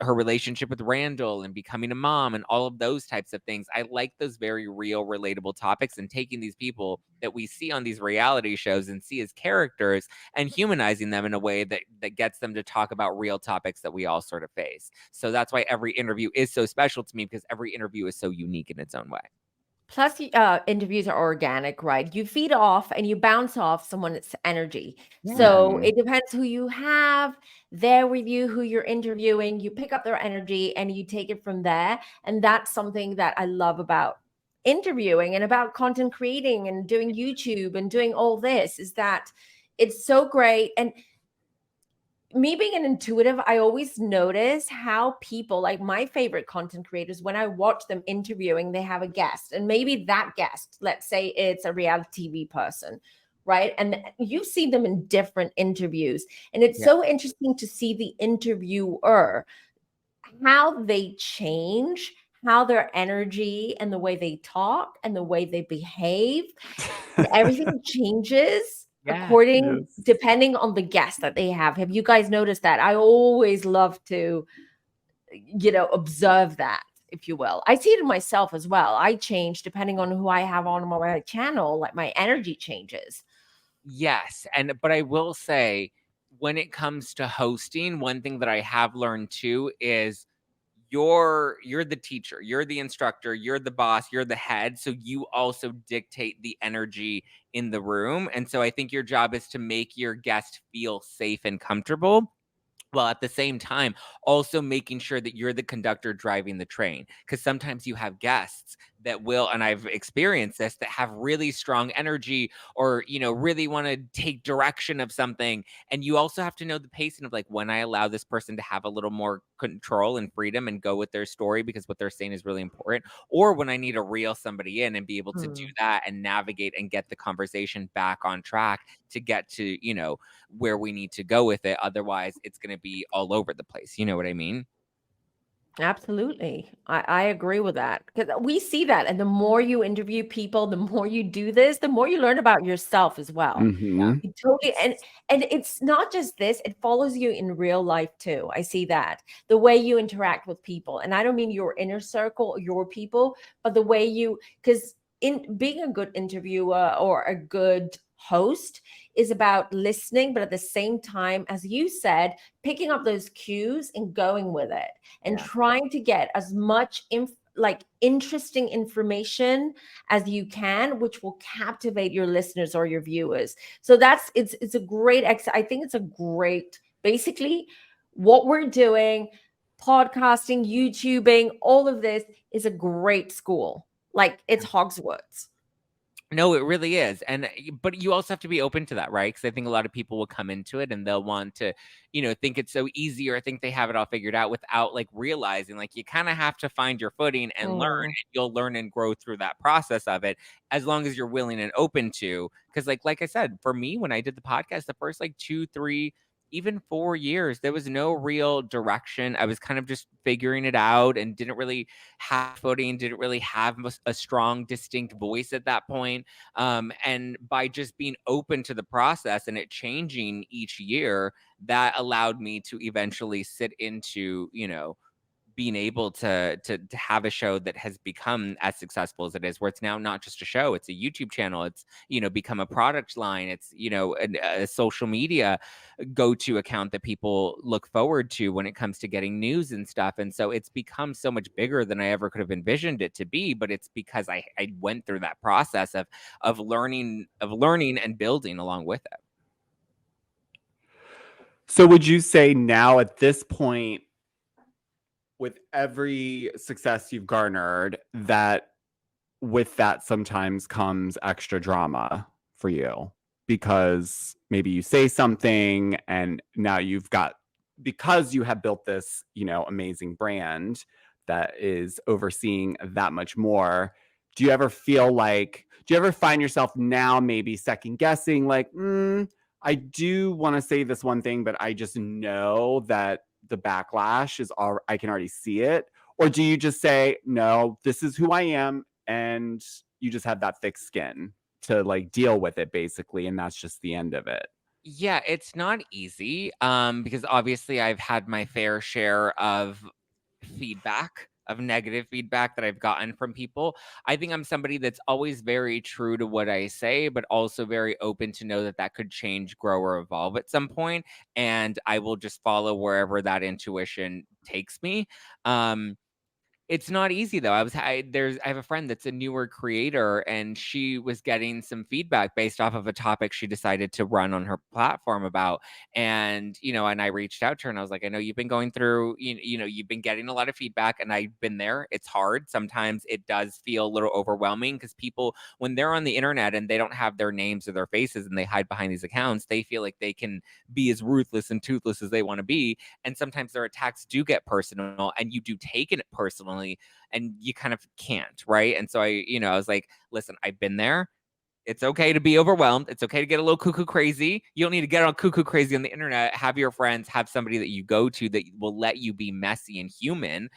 her relationship with Randall and becoming a mom and all of those types of things. I like those very real, relatable topics, and taking these people that we see on these reality shows and see as characters and humanizing them in a way that gets them to talk about real topics that we all sort of face. So that's why every interview is so special to me, because every interview is so unique in its own way. Plus, interviews are organic, right? You feed off and you bounce off someone's energy. So Yeah. it depends who you have there with you, who you're interviewing. You pick up their energy and you take it from there. And that's something that I love about interviewing and about content creating and doing YouTube and doing all this, is that it's so great. And me being an intuitive, I always notice how people, like my favorite content creators, when I watch them interviewing, they have a guest, and maybe that guest, let's say it's a reality TV person, right? And you see them in different interviews, and it's so interesting to see the interviewer, how they change, how their energy and the way they talk and the way they behave, and everything changes depending on the guest that they have. Have you guys noticed that? I always love to, observe that, if you will. I see it in myself as well. I change depending on who I have on my channel. Like my energy changes. Yes. But I will say, when it comes to hosting, one thing that I have learned too is you're the teacher, you're the instructor, you're the boss, you're the head. So you also dictate the energy in the room. And so I think your job is to make your guest feel safe and comfortable, while at the same time also making sure that you're the conductor driving the train. Because sometimes you have guests that will, and I've experienced this, that have really strong energy, or really want to take direction of something, and you also have to know the pacing of like, when I allow this person to have a little more control and freedom and go with their story because what they're saying is really important, or when I need to reel somebody in and be able to do that and navigate and get the conversation back on track to get to where we need to go with it. Otherwise it's going to be all over the place. You know what I mean? Absolutely. I agree with that, because we see that. And the more you interview people, the more you do this, the more you learn about yourself as well. Mm-hmm. You totally, and it's not just this, it follows you in real life too. I see that. The way you interact with people. And I don't mean your inner circle, your people, but the way you, because in being a good interviewer or a good host is about listening, but at the same time, as you said, picking up those cues and going with it, and trying to get as much interesting information as you can, which will captivate your listeners or your viewers. So it's a great I think it's a great, basically what we're doing, podcasting, YouTubing, all of this is a great school. Like it's Hogwarts. No, it really is. But you also have to be open to that, right? Because I think a lot of people will come into it and they'll want to, think it's so easy, or think they have it all figured out, without like realizing like you kind of have to find your footing and learn. And you'll learn and grow through that process of it, as long as you're willing and open to. Because like I said, for me, when I did the podcast, the first like 2, 3 even 4 years, there was no real direction. I was kind of just figuring it out and didn't really have footing, didn't really have a strong, distinct voice at that point. And by just being open to the process and it changing each year, that allowed me to eventually sit into, being able to have a show that has become as successful as it is, where it's now not just a show, it's a YouTube channel, it's become a product line, it's a social media go-to account that people look forward to when it comes to getting news and stuff. And so it's become so much bigger than I ever could have envisioned it to be, but it's because I went through that process of learning and building along with it. So would you say now at this point, with every success you've garnered, that with that sometimes comes extra drama for you? Because maybe you say something and now because you have built this, amazing brand that is overseeing that much more. Do you ever find yourself now maybe second guessing, like, I do want to say this one thing, but I just know that the backlash I can already see it? Or do you just say, no, this is who I am, and you just have that thick skin to like deal with it basically, and that's just the end of it? Yeah, it's not easy, because obviously I've had my fair share of feedback, of negative feedback that I've gotten from people. I think I'm somebody that's always very true to what I say, but also very open to know that that could change, grow, or evolve at some point, and I will just follow wherever that intuition takes me. Um, it's not easy though. I have a friend that's a newer creator, and she was getting some feedback based off of a topic she decided to run on her platform about. And and I reached out to her and I was like, I know you've been going through, you've been getting a lot of feedback, and I've been there. It's hard. Sometimes it does feel a little overwhelming because people, when they're on the internet and they don't have their names or their faces and they hide behind these accounts, they feel like they can be as ruthless and toothless as they want to be. And sometimes their attacks do get personal, and you do take it personally, and you kind of can't, right? And so I was like, listen, I've been there. It's okay to be overwhelmed. It's okay to get a little cuckoo crazy. You don't need to get on cuckoo crazy on the internet. Have your friends, have somebody that you go to that will let you be messy and human.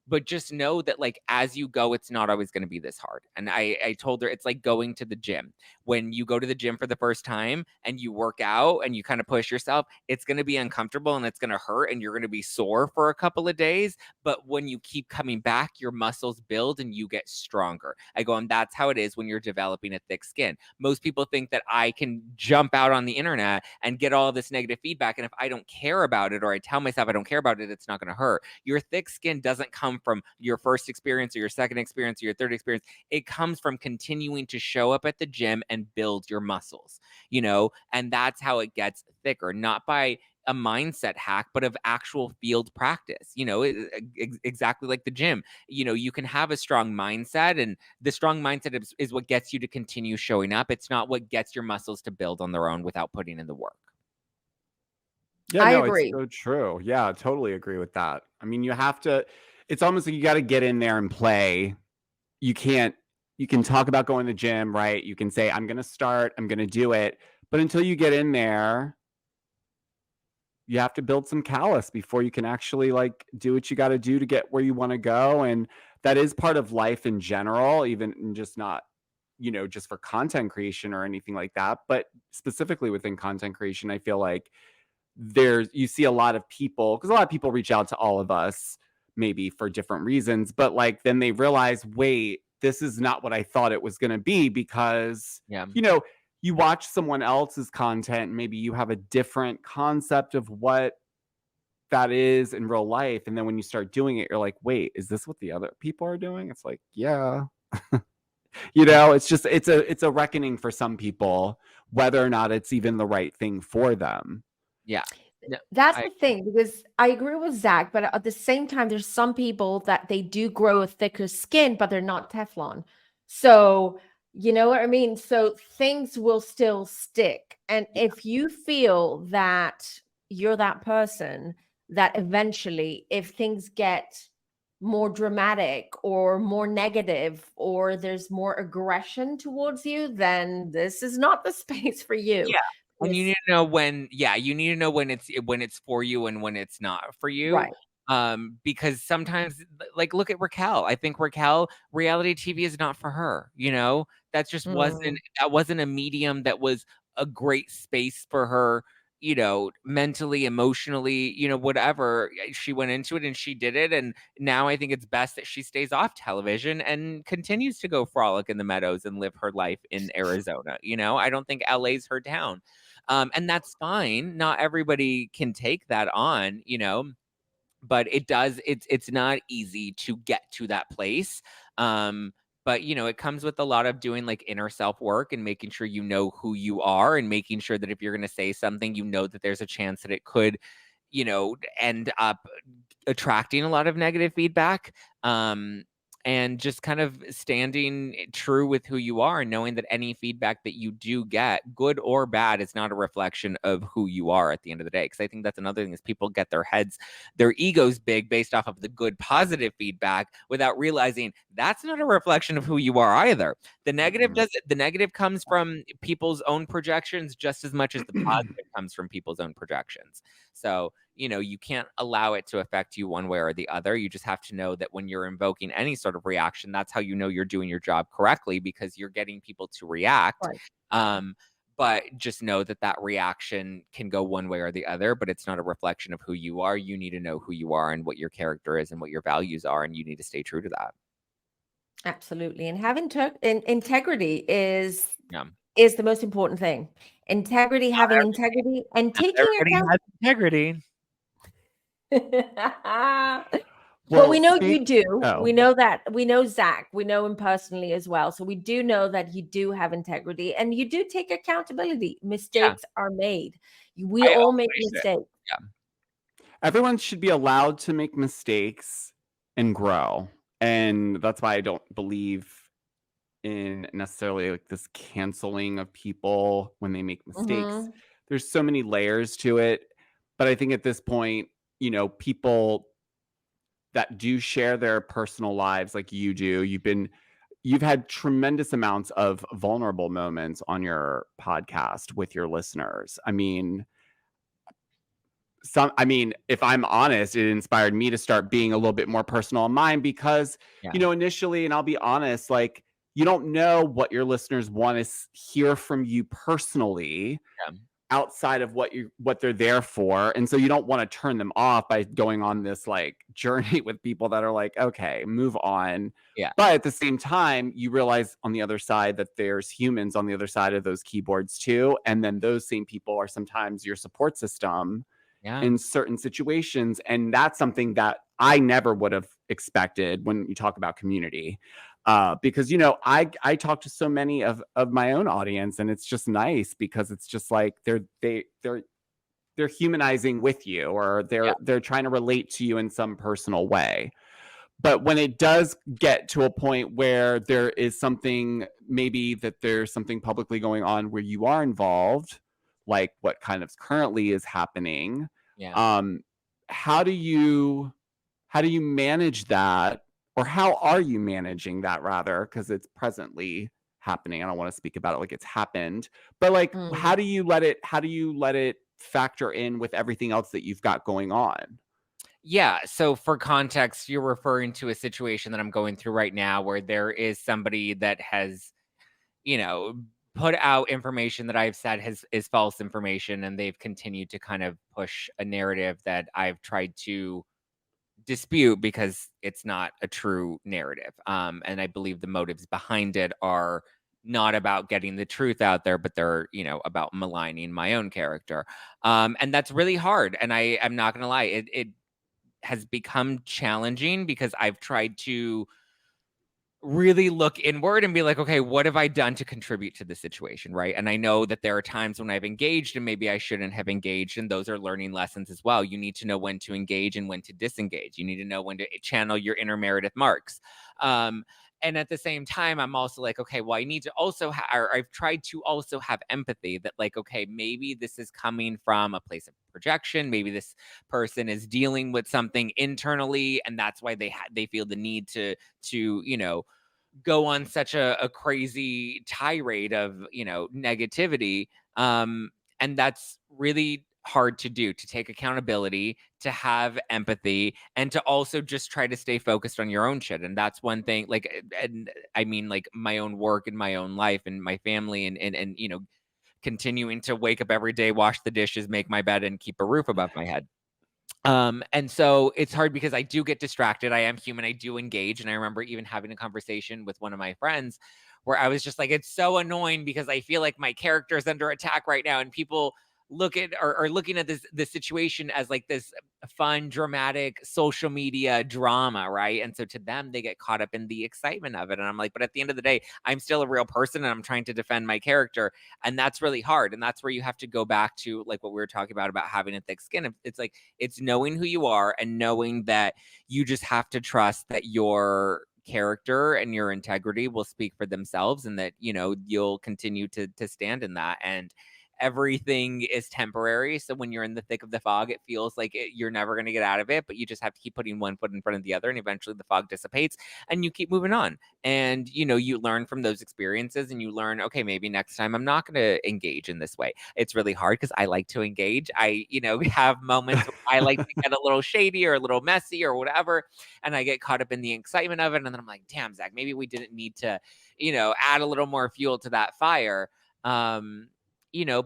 But just know that, like, as you go, it's not always going to be this hard. And I told her it's like going to the gym. When you go to the gym for the first time and you work out and you kind of push yourself, it's going to be uncomfortable and it's going to hurt and you're going to be sore for a couple of days. But when you keep coming back, your muscles build and you get stronger. I go, and that's how it is when you're developing a thick skin. Most people think that I can jump out on the internet and get all this negative feedback, and if I don't care about it, or I tell myself I don't care about it, it's not going to hurt. Your thick skin doesn't come from your first experience or your second experience or your third experience. It comes from continuing to show up at the gym and build your muscles, and that's how it gets thicker, not by a mindset hack, but of actual field practice, exactly like the gym. You can have a strong mindset, and the strong mindset is what gets you to continue showing up. It's not what gets your muscles to build on their own without putting in the work. Yeah, I no, it's agree. so true. Yeah, totally agree with that. I mean, it's almost like you got to get in there and play. You can talk about going to the gym, right? You can say, I'm going to do it. But until you get in there, you have to build some callus before you can actually like do what you got to do to get where you want to go. And that is part of life in general, even just not, just for content creation or anything like that. But specifically within content creation, I feel like you see a lot of people, because a lot of people reach out to all of us maybe for different reasons, but like then they realize, wait, this is not what I thought it was going to be, because Yeah. You watch someone else's content, maybe you have a different concept of what that is in real life, and then when you start doing it, you're like, wait, is this what the other people are doing? It's like, yeah. It's a reckoning for some people, whether or not it's even the right thing for them. Yeah. No, That's the thing, because I agree with Zach, but at the same time, there's some people that they do grow a thicker skin, but they're not Teflon. So, you know what I mean? So things will still stick. And if you feel that you're that person that eventually, if things get more dramatic or more negative, or there's more aggression towards you, then this is not the space for you. Yeah. And you Yes. need to know when, you need to know when it's for you and when it's not for you. Right. Because sometimes, like, look at Raquel. I think Raquel, reality TV is not for her. That just Mm. wasn't a medium that was a great space for her. Mentally, emotionally, whatever. She went into it and she did it. And now I think it's best that she stays off television and continues to go frolic in the meadows and live her life in Arizona. I don't think LA's her town. And that's fine. Not everybody can take that on, but it's not easy to get to that place. But it comes with a lot of doing like inner self work and making sure you know who you are, and making sure that if you're going to say something, that there's a chance that it could end up attracting a lot of negative feedback. And just kind of standing true with who you are, and knowing that any feedback that you do get, good or bad, is not a reflection of who you are at the end of the day. Because I think that's another thing, is people get their egos big based off of the good, positive feedback, without realizing that's not a reflection of who you are either. The negative comes from people's own projections just as much as the positive comes from people's own projections. So, you can't allow it to affect you one way or the other. You just have to know that when you're invoking any sort of reaction, that's how you know you're doing your job correctly, because you're getting people to react. Right. But just know that reaction can go one way or the other, but it's not a reflection of who you are. You need to know who you are and what your character is and what your values are, and you need to stay true to that. Absolutely. And having integrity is Yeah. the most important thing. Having integrity and taking Everybody account. has integrity. Well, we Well, know you do. oh, We know Zach. We know him personally as well. So we do know that you do have integrity and you do take accountability. Mistakes are made. We I all make always say, mistakes. everyone should be allowed to make mistakes and grow. And that's why I don't believe in necessarily like this canceling of people when they make mistakes. Mhm. There's so many layers to it. But I think at this point, people that do share their personal lives like you do, you've had tremendous amounts of vulnerable moments on your podcast with your listeners. If I'm honest, it inspired me to start being a little bit more personal on mine, because initially, and I'll be honest, like, you don't know what your listeners want to hear from you personally outside of what they're there for. And so you don't want to turn them off by going on this like journey with people that are like, okay, move on. Yeah. But at the same time, you realize on the other side that there's humans on the other side of those keyboards too. And then those same people are sometimes your support system in certain situations. And that's something that I never would have expected when you talk about community. Because I talk to so many of my own audience, and it's just nice because it's just like they're humanizing with you, or they're trying to relate to you in some personal way. But when it does get to a point where there is something, maybe that there's something publicly going on where you are involved, like what kind of currently is happening, how do you manage that? Or how are you managing that, rather, because it's presently happening? I don't want to speak about it like it's happened, but like, how do you let it factor in with everything else that you've got going on? Yeah. So for context, you're referring to a situation that I'm going through right now, where there is somebody that has, put out information that I've said is false information, and they've continued to kind of push a narrative that I've tried to dispute because it's not a true narrative. And I believe the motives behind it are not about getting the truth out there, but they're, about maligning my own character. And that's really hard. And I'm not gonna lie, it has become challenging, because I've tried to really look inward and be like, okay, what have I done to contribute to the situation, right? And I know that there are times when I've engaged and maybe I shouldn't have engaged, and those are learning lessons as well. You need to know when to engage and when to disengage. You need to know when to channel your inner Meredith Marks. And at the same time, I'm also like, okay, well, I need to also I've tried to also have empathy, that like, okay, maybe this is coming from a place of projection. Maybe this person is dealing with something internally, and that's why they feel the need to go on such a crazy tirade of negativity. And that's really hard to do, to take accountability, to have empathy, and to also just try to stay focused on your own shit. And that's one thing, like, and I mean, like, my own work and my own life and my family, and continuing to wake up every day, wash the dishes, make my bed, and keep a roof above my head. And so it's hard because I do get distracted. I am human. I do engage. And I remember even having a conversation with one of my friends where I was just like, it's so annoying because I feel like my character is under attack right now. And people look at or are looking at this situation as like this fun, dramatic social media drama, right? And so to them, they get caught up in the excitement of it. And I'm like, but at the end of the day, I'm still a real person and I'm trying to defend my character. And that's really hard. And that's where you have to go back to like what we were talking about having a thick skin. It's like, it's knowing who you are and knowing that you just have to trust that your character and your integrity will speak for themselves, and that you'll continue to stand in that. And everything is temporary, so when you're in the thick of the fog, it feels like you're never going to get out of it, but you just have to keep putting one foot in front of the other, and eventually the fog dissipates and you keep moving on. And you learn from those experiences, and you learn, okay, maybe next time I'm not going to engage in this way. It's really hard because I like to engage. I have moments where I like to get a little shady or a little messy or whatever, and I get caught up in the excitement of it, and then I'm like, damn, Zach, maybe we didn't need to add a little more fuel to that fire. um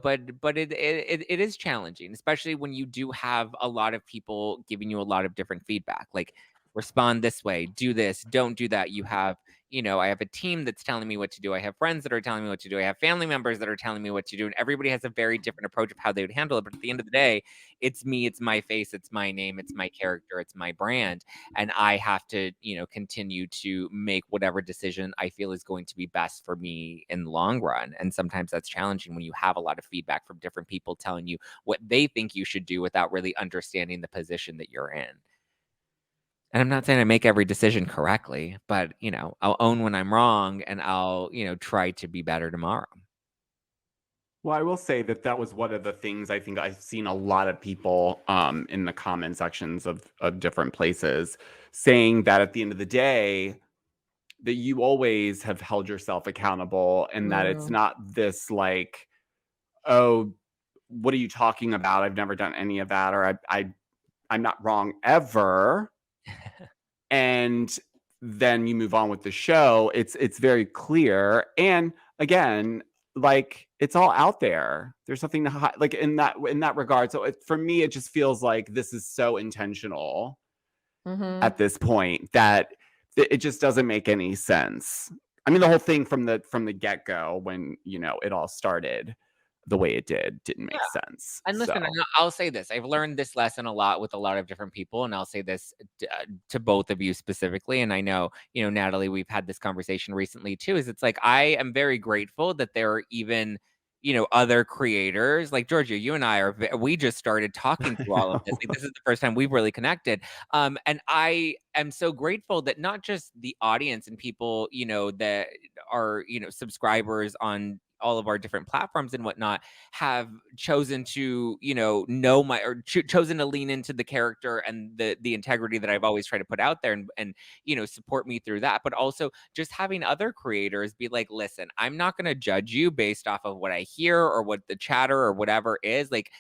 but it is challenging, especially when you do have a lot of people giving you a lot of different feedback, like, respond this way, do this, don't do that. I have a team that's telling me what to do. I have friends that are telling me what to do. I have family members that are telling me what to do. And everybody has a very different approach of how they would handle it. But at the end of the day, it's me, it's my face, it's my name, it's my character, it's my brand. And I have to, continue to make whatever decision I feel is going to be best for me in the long run. And sometimes that's challenging when you have a lot of feedback from different people telling you what they think you should do without really understanding the position that you're in. And I'm not saying I make every decision correctly, but, I'll own when I'm wrong, and I'll, try to be better tomorrow. Well, I will say that was one of the things I think I've seen a lot of people in the comment sections of different places saying that at the end of the day, that you always have held yourself accountable, and that it's not this like, oh, what are you talking about? I've never done any of that, or I'm not wrong ever. And then you move on with the show. It's very clear. And again, like, it's all out there. There's nothing to hide, like, in that regard. So for me, it just feels like this is so intentional at this point that it just doesn't make any sense. I mean, the whole thing from the get-go, when it all started the way it didn't make sense. And listen, So. I'll say this. I've learned this lesson a lot with a lot of different people, and I'll say this to both of you specifically. And I know, Natalie, we've had this conversation recently too. Is it's like, I am very grateful that there are even other creators like Georgia. You and I we just started talking through all of this. Like, this is the first time we've really connected. And I am so grateful that not just the audience and people that are subscribers on all of our different platforms and whatnot have chosen to know my or chosen to lean into the character and the integrity that I've always tried to put out there, and support me through that. But also just having other creators be like, listen, I'm not going to judge you based off of what I hear or what the chatter or whatever is. Like,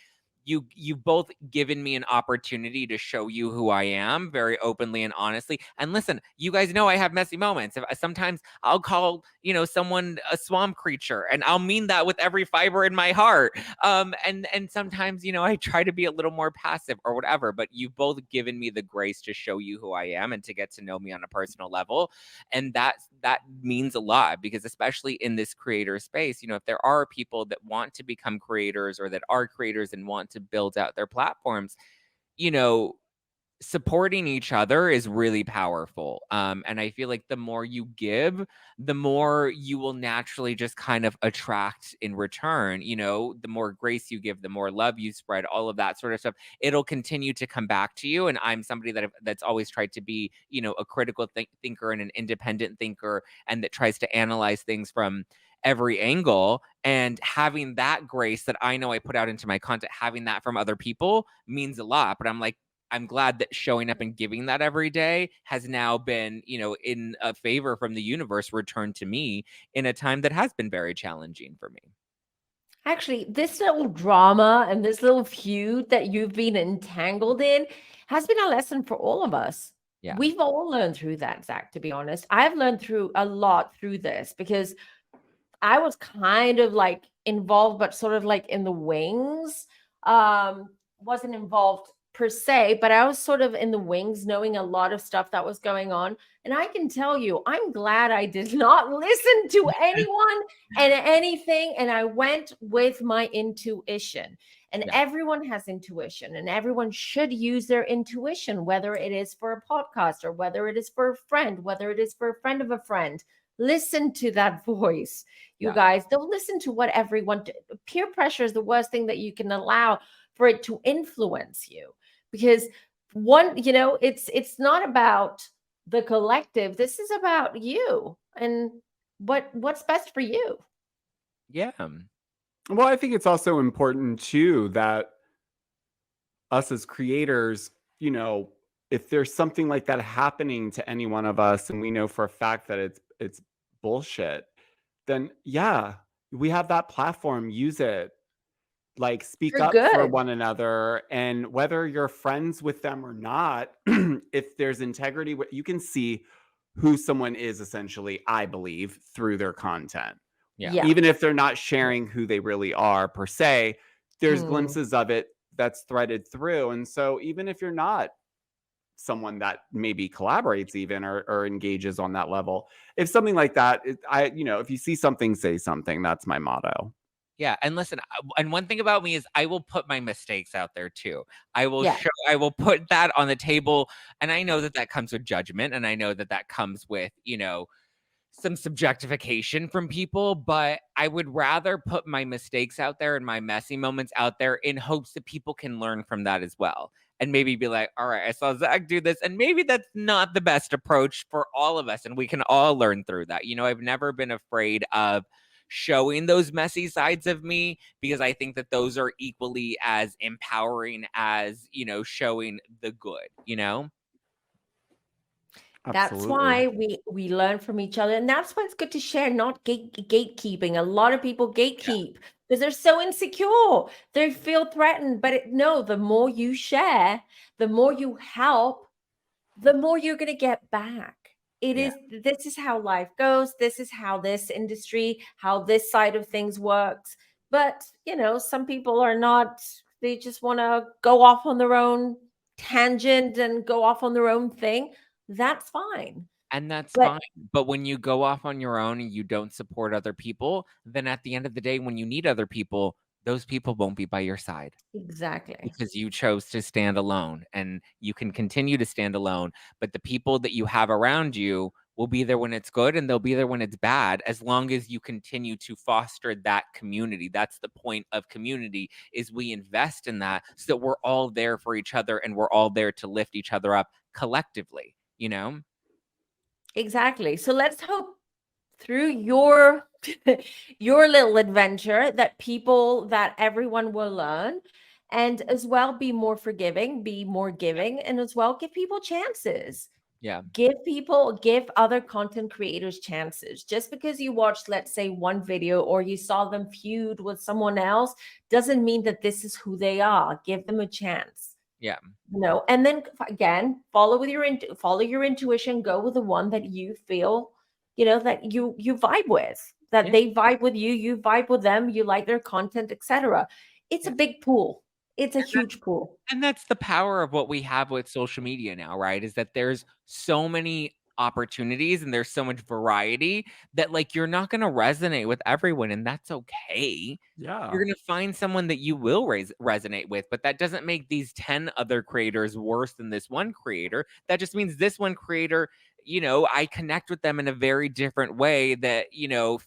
you've both given me an opportunity to show you who I am very openly and honestly. And listen, you guys know I have messy moments. Sometimes I'll call someone a swamp creature, and I'll mean that with every fiber in my heart. And sometimes I try to be a little more passive or whatever. But you've both given me the grace to show you who I am and to get to know me on a personal level, and that means a lot, because especially in this creator space, if there are people that want to become creators or that are creators and want to build out their platforms, supporting each other is really powerful. And I feel like the more you give, the more you will naturally just kind of attract in return. The more grace you give, the more love you spread, all of that sort of stuff. It'll continue to come back to you. And I'm somebody that's always tried to be, a critical thinker and an independent thinker, and that tries to analyze things from every angle. And having that grace that I know I put out into my content, having that from other people means a lot. But I'm glad that showing up and giving that every day has now been, in a favor from the universe returned to me in a time that has been very challenging for me. Actually, this little drama and this little feud that you've been entangled in has been a lesson for all of us. Yeah. We've all learned through that, Zach, to be honest. I've learned through a lot through this because I was kind of like involved, but sort of like in the wings. Wasn't involved per se, but I was sort of in the wings, knowing a lot of stuff that was going on. And I can tell you, I'm glad I did not listen to anyone and anything. And I went with my intuition. And Yeah. everyone has intuition, and everyone should use their intuition, whether it is for a podcast or whether it is for a friend, whether it is for a friend of a friend. Listen to that voice, you Yeah. guys. Don't listen to what everyone. Peer pressure is the worst thing that you can allow for it to influence you, because it's not about the collective. This is about you and what's best for you. Yeah. Well, I think it's also important too that us as creators, if there's something like that happening to any one of us and we know for a fact that it's bullshit, then yeah, we have that platform, use it. Like, speak For up for good. one another, and whether you're friends with them or not, if there's integrity, you can see who someone is essentially, I believe, through their content. Yeah. Even if they're not sharing who they really are per se, there's glimpses of it that's threaded through. And so even if you're not someone that maybe collaborates even or engages on that level, if something like that, if you see something, say something. That's my motto. Yeah, and listen, and one thing about me is I will put my mistakes out there too. I will Yeah. I will put that on the table, and I know that that comes with judgment, and I know that that comes with, some subjectification from people, but I would rather put my mistakes out there and my messy moments out there in hopes that people can learn from that as well. And maybe be like, all right, I saw Zach do this, and maybe that's not the best approach for all of us, and we can all learn through that. I've never been afraid of showing those messy sides of me because I think that those are equally as empowering as, showing the good. That's Absolutely. why we learn from each other, and that's why it's good to share, not gatekeeping. A lot of people gatekeep because they're so insecure, they feel threatened. But no, the more you share, the more you help, the more you're going to get back. This is how life goes. This is how this industry, how this side of things works. But some people are not. They just want to go off on their own tangent and go off on their own thing. That's fine. And that's But fine. But when you go off on your own and you don't support other people, then at the end of the day, when you need other people, those people won't be by your side exactly. because you chose to stand alone, and you can continue to stand alone. But the people that you have around you will be there when it's good, and they'll be there when it's bad, as long as you continue to foster that community. That's the point of community, is we invest in that so that we're all there for each other and we're all there to lift each other up collectively. Exactly. So let's hope through your your little adventure that everyone will learn, and as well be more forgiving, be more giving, and as well give people chances. Yeah. Give other content creators chances. Just because you watched, let's say, one video or you saw them feud with someone else doesn't mean that this is who they are. Give them a chance. Yeah. And then again, follow your intuition. Go with the one that you feel, that you vibe with, that they vibe with you, you vibe with them, you like their content, etc. It's a big pool. It's a huge pool. And that's the power of what we have with social media now, right? Is that there's so many opportunities and there's so much variety that, like, you're not going to resonate with everyone, and that's okay. Yeah. You're going to find someone that you will resonate with, but that doesn't make these 10 other creators worse than this one creator. That just means this one creator, I connect with them in a very different way that,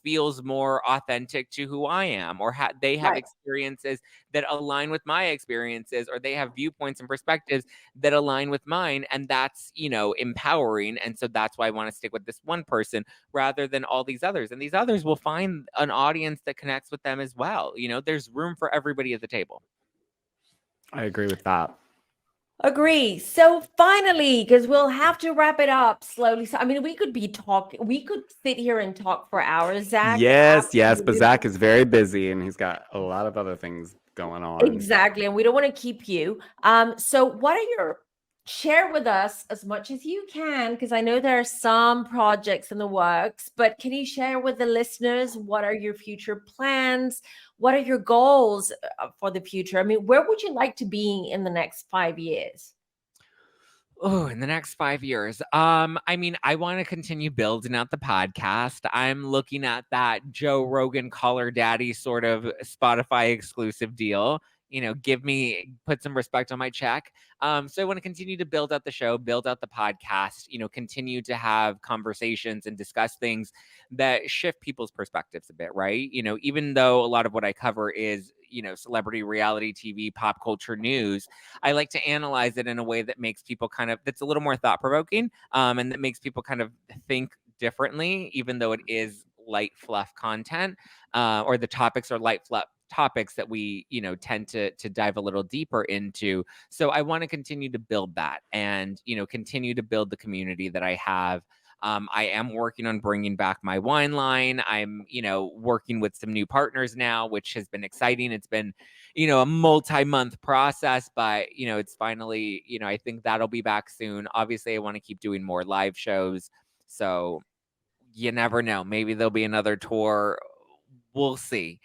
feels more authentic to who I am, or they have Right. experiences that align with my experiences, or they have viewpoints and perspectives that align with mine. And that's, empowering. And so that's why I want to stick with this one person rather than all these others. And these others will find an audience that connects with them as well. There's room for everybody at the table. I agree with that. Agree. So finally, because we'll have to wrap it up slowly. So I mean, we could sit here and talk for hours, Zach. Yes, but Absolutely. Zach is very busy and he's got a lot of other things going on. Exactly. And we don't want to keep you. So what are your share with us as much as you can, because I know there are some projects in the works, but can you share with the listeners what are your future plans? What are your goals for the future? I mean, where would you like to be in the next 5 years? Oh, in the next 5 years. I mean, I want to continue building out the podcast. I'm looking at that Joe Rogan Caller Daddy sort of Spotify exclusive deal. Put some respect on my check. So I want to continue to build out the show, build out the podcast, continue to have conversations and discuss things that shift people's perspectives a bit, right? Even though a lot of what I cover is, celebrity reality TV, pop culture news, I like to analyze it in a way that makes people that's a little more thought provoking, and that makes people kind of think differently, even though it is light fluff content, or the topics are light fluff topics that we tend to dive a little deeper into. So I want to continue to build that and continue to build the community that I have. I am working on bringing back my wine line. I'm working with some new partners now, which has been exciting. It's been a multi-month process, but it's finally, I think that'll be back soon. Obviously I want to keep doing more live shows, so you never know, maybe there'll be another tour, we'll see.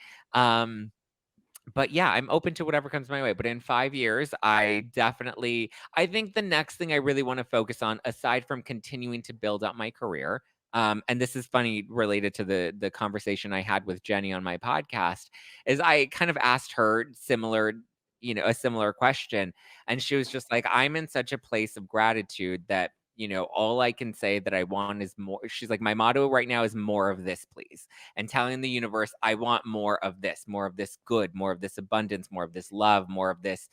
But yeah, I'm open to whatever comes my way. But in 5 years, I think the next thing I really want to focus on, aside from continuing to build out my career, and this is funny related to the conversation I had with Jenny on my podcast, is I kind of asked her a similar question. And she was just like, I'm in such a place of gratitude that, all I can say that I want is more. She's like, my motto right now is more of this, please. And telling the universe, I want more of this good, more of this abundance, more of this love, more of this,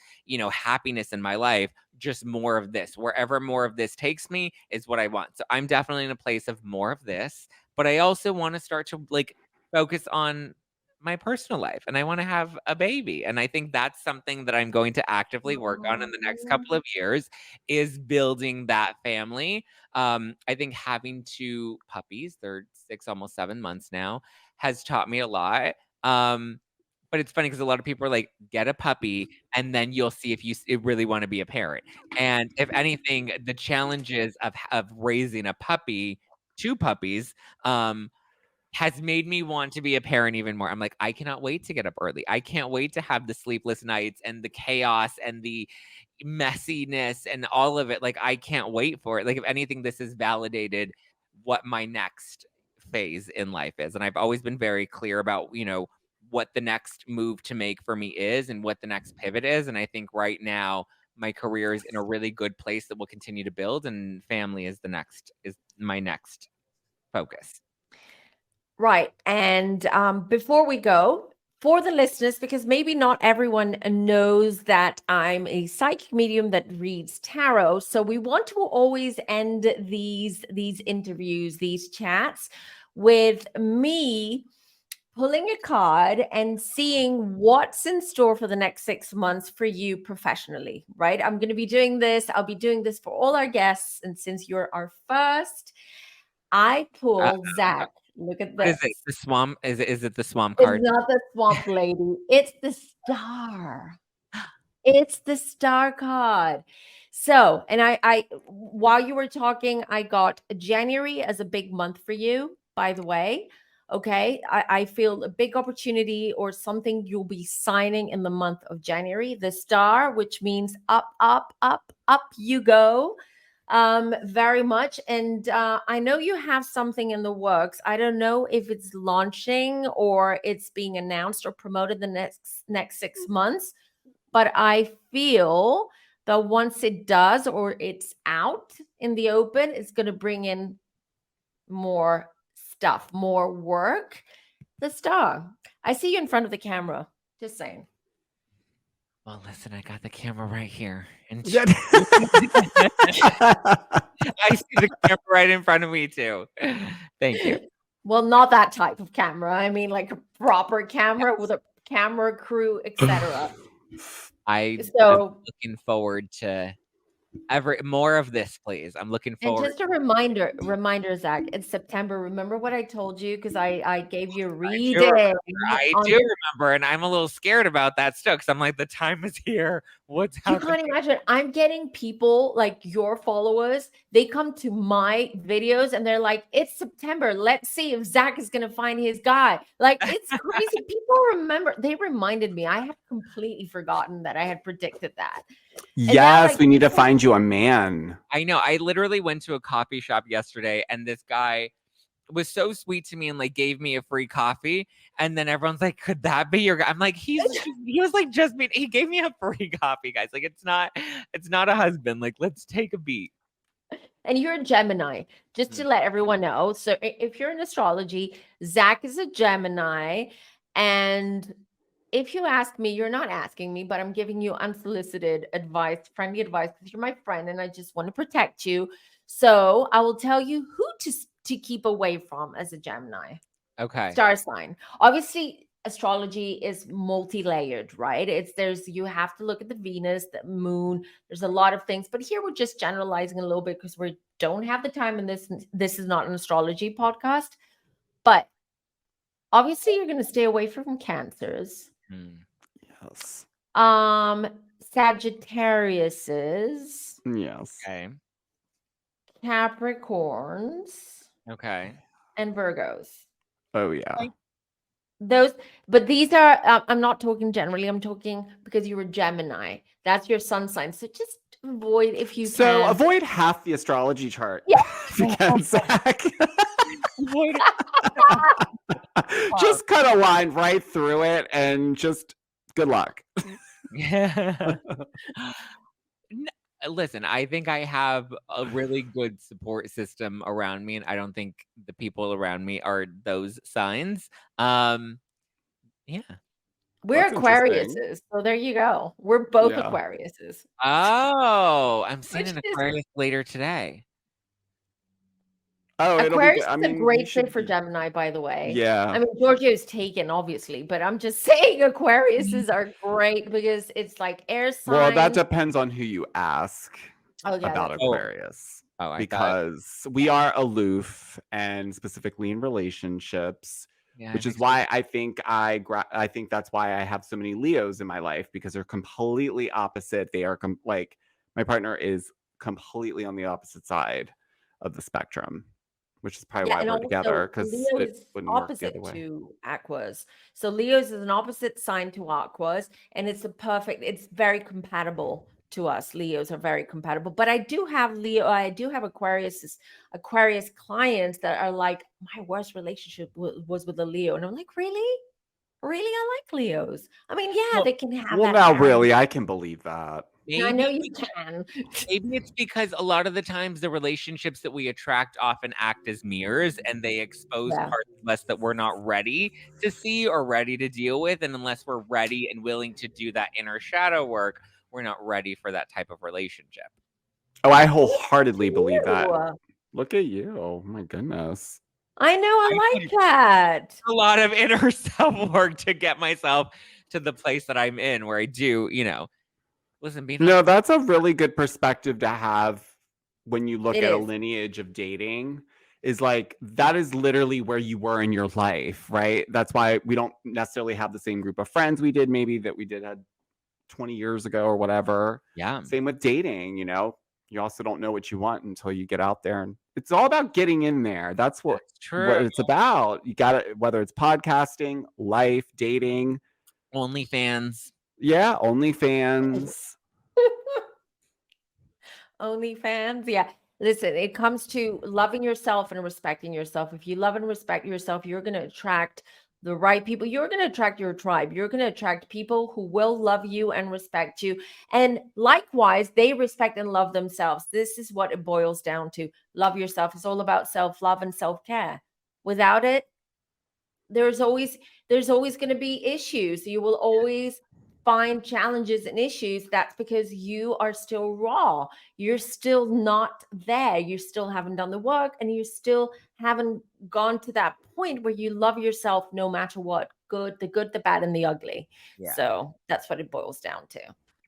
happiness in my life, just more of this. Wherever more of this takes me is what I want. So I'm definitely in a place of more of this, but I also want to start to focus on my personal life, and I want to have a baby. And I think that's something that I'm going to actively work on in the next couple of years, is building that family. I think having two puppies, they're 6, almost 7 months now, has taught me a lot. But it's funny because a lot of people are like, get a puppy and then you'll see if really want to be a parent. And if anything, the challenges of raising a puppy, two puppies, has made me want to be a parent even more. I'm like, I cannot wait to get up early. I can't wait to have the sleepless nights and the chaos and the messiness and all of it. Like, I can't wait for it. Like, if anything, this has validated what my next phase in life is. And I've always been very clear about, what the next move to make for me is and what the next pivot is. And I think right now my career is in a really good place that will continue to build, and family is my next focus. Right. And before we go, for the listeners, because maybe not everyone knows that I'm a psychic medium that reads tarot, so we want to always end these interviews, these chats, with me pulling a card and seeing what's in store for the next 6 months for you professionally, right? I'm going to be doing this. I'll be doing this for all our guests. And since you're our first, I pulled Zach. Look at What is this. it? The swamp? Is it the swamp It's card? not the swamp lady. It's the star. It's the star card. So, and I while you were talking, I got January as a big month for you, by the way. Okay. I feel a big opportunity or something you'll be signing in the month of January. The star, which means up, up, up, up you go. Very much. And I know you have something in the works. I don't know if it's launching or it's being announced or promoted the next 6 months, but I feel that once it does or it's out in the open, it's going to bring in more stuff, more work. The star. I see you in front of the camera. Just saying. Well, listen, I got the camera right here. And Yeah. I see the camera right in front of me too. Thank you. Well, not that type of camera. I mean, like a proper camera with a camera crew, etc. I'm So looking forward to More of this, please. I'm looking And forward. just a reminder, Zach, it's September. Remember what I told you? Because I gave you a reading I on do remember, and I'm a little scared about that still because I'm like, the time is here. What's You happening? can't imagine. I'm getting people like your followers. They come to my videos and they're like, it's September. Let's see if Zach is going to find his guy. Like, it's crazy. People remember. They reminded me. I had completely forgotten that I had predicted that. And now, Yes, like, we need to people- find you a man. I know. I literally went to a coffee shop yesterday, and this guy was so sweet to me and like gave me a free coffee. And then everyone's like, "Could that be your guy?" I'm like, he was like just me. He gave me a free coffee, guys. Like, it's not a husband. Like, let's take a beat. And you're a Gemini, just to let everyone know. So if you're in astrology, Zach is a Gemini. And if you ask me, you're not asking me, but I'm giving you unsolicited advice, friendly advice, because you're my friend and I just want to protect you. So I will tell you who to keep away from as a Gemini. Okay. Star sign. Obviously, astrology is multi-layered, right? You have to look at the Venus, the moon. There's a lot of things, but here we're just generalizing a little bit because we don't have the time, and this is not an astrology podcast. But obviously, you're going to stay away from Cancers. Yes. Sagittariuses, Yes. Okay. Capricorns, Okay. and Virgos. Oh yeah. But these are, I'm not talking generally, I'm talking because you were Gemini. That's your sun sign. So just avoid if you So can. avoid half the astrology chart. Yeah. If you can, Zach. Avoid Just cut a line right through it and just good luck. Yeah. Listen, I think I have a really good support system around me, and I don't think the people around me are those signs. Yeah. We're That's interesting. Aquariuses. So there you go. We're both Yeah. Aquariuses. Oh, I'm seeing Which an is- Aquarius later today. Oh, it'll be Aquarius good. I is a mean, great you should fit for be. Gemini, by the way. Yeah. I mean, Giorgio's taken, obviously, but I'm just saying Aquariuses are great because it's like air signs. Well, that depends on who you ask Oh, yeah, about that's- Aquarius. Oh, I thought. Because we are aloof and specifically in relationships, Yeah, which it is makes why I think I think that's why I have so many Leos in my life, because they're completely opposite. They are like, my partner is completely on the opposite side of the spectrum, which is probably Yeah, why and we're together, also because Leo it is wouldn't work the opposite other way. to Aquas. So Leo's is an opposite sign to Aquas, and it's very compatible to us. Leos are very compatible. But I do have Aquarius clients that are like, my worst relationship was with a Leo. And I'm like, really? Really? I like Leos. I mean, yeah, Well- they can have Well, that. now arrogance. really, I can believe that. I know you can. Maybe it's because a lot of the times the relationships that we attract often act as mirrors, and they expose Yeah. parts of us that we're not ready to see or ready to deal with. And unless we're ready and willing to do that inner shadow work, we're not ready for that type of relationship. Oh, I wholeheartedly believe that. Ew. Look at you. Oh my goodness. I know, I like that. A lot of inner self work to get myself to the place that I'm in, where I do, listen, being No, that's a really good perspective to have when you look It at a is. lineage of dating. Is like, that is literally where you were in your life, right? That's why we don't necessarily have the same group of friends we did had 20 years ago or whatever. Yeah. Same with dating, you also don't know what you want until you get out there, and it's all about getting in there. That's what it's about. You got to, whether it's podcasting, life, dating, OnlyFans. Yeah, OnlyFans. OnlyFans. Yeah. Listen, it comes to loving yourself and respecting yourself. If you love and respect yourself, you're going to attract the right people. You're going to attract your tribe. You're going to attract people who will love you and respect you. And likewise, they respect and love themselves. This is what it boils down to. Love yourself. It's all about self-love and self-care. Without it, there's always going to be issues. You will always find challenges and issues. That's because you are still raw. You're still not there. You still haven't done the work, and you still haven't gone to that point where you love yourself no matter what. The good, the bad, and the ugly. Yeah. So that's what it boils down to.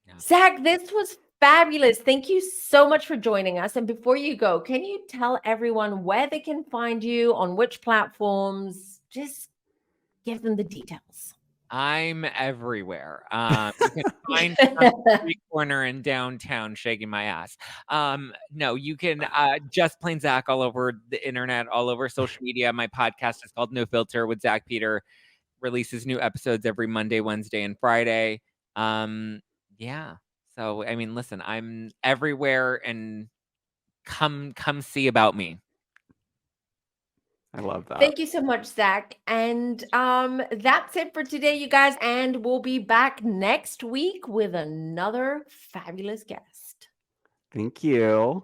Yeah. Zach, this was Fabulous. Thank you so much for joining us. And before you go, can you tell everyone where they can find you, on which platforms? Just give them the details. I'm everywhere. You can find me on the street corner in downtown shaking my ass. No, you can just plain Zach all over the internet, all over social media. My podcast is called No Filter with Zack Peter. Releases new episodes every Monday, Wednesday, and Friday. Yeah. So I mean, listen, I'm everywhere, and come see about me. I love that. Thank you so much, Zach. And that's it for today, you guys. And we'll be back next week with another fabulous guest. Thank you.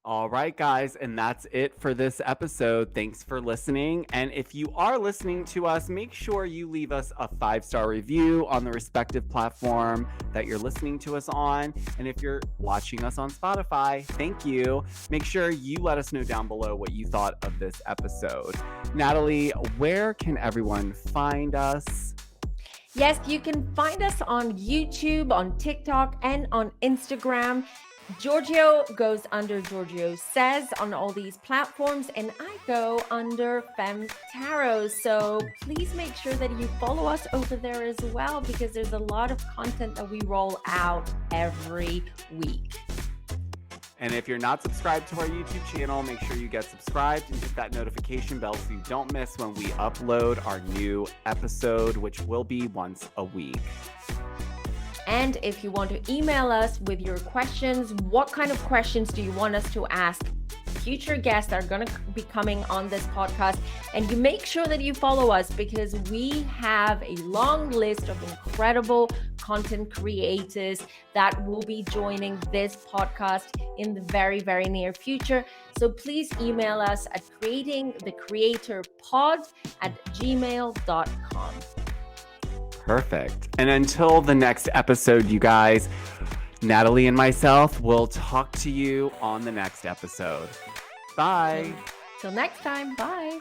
All right, guys, and that's it for this episode. Thanks for listening. And if you are listening to us, make sure you leave us a 5-star review on the respective platform that you're listening to us on. And if you're watching us on Spotify, thank you. Make sure you let us know down below what you thought of this episode. Natalie, where can everyone find us? Yes, you can find us on YouTube, on TikTok, and on Instagram. Giorgio goes under Giorgio Says on all these platforms, and I go under Femme Tarot. So please make sure that you follow us over there as well, because there's a lot of content that we roll out every week. And if you're not subscribed to our YouTube channel, make sure you get subscribed and hit that notification bell so you don't miss when we upload our new episode, which will be once a week. And if you want to email us with your questions, what kind of questions do you want us to ask future guests that are going to be coming on this podcast? And you make sure that you follow us, because we have a long list of incredible content creators that will be joining this podcast in the very, very near future. So please email us at creatingthecreatorpod@gmail.com. Perfect. And until the next episode, you guys, Natalie and myself will talk to you on the next episode. Bye. Till next time. Bye.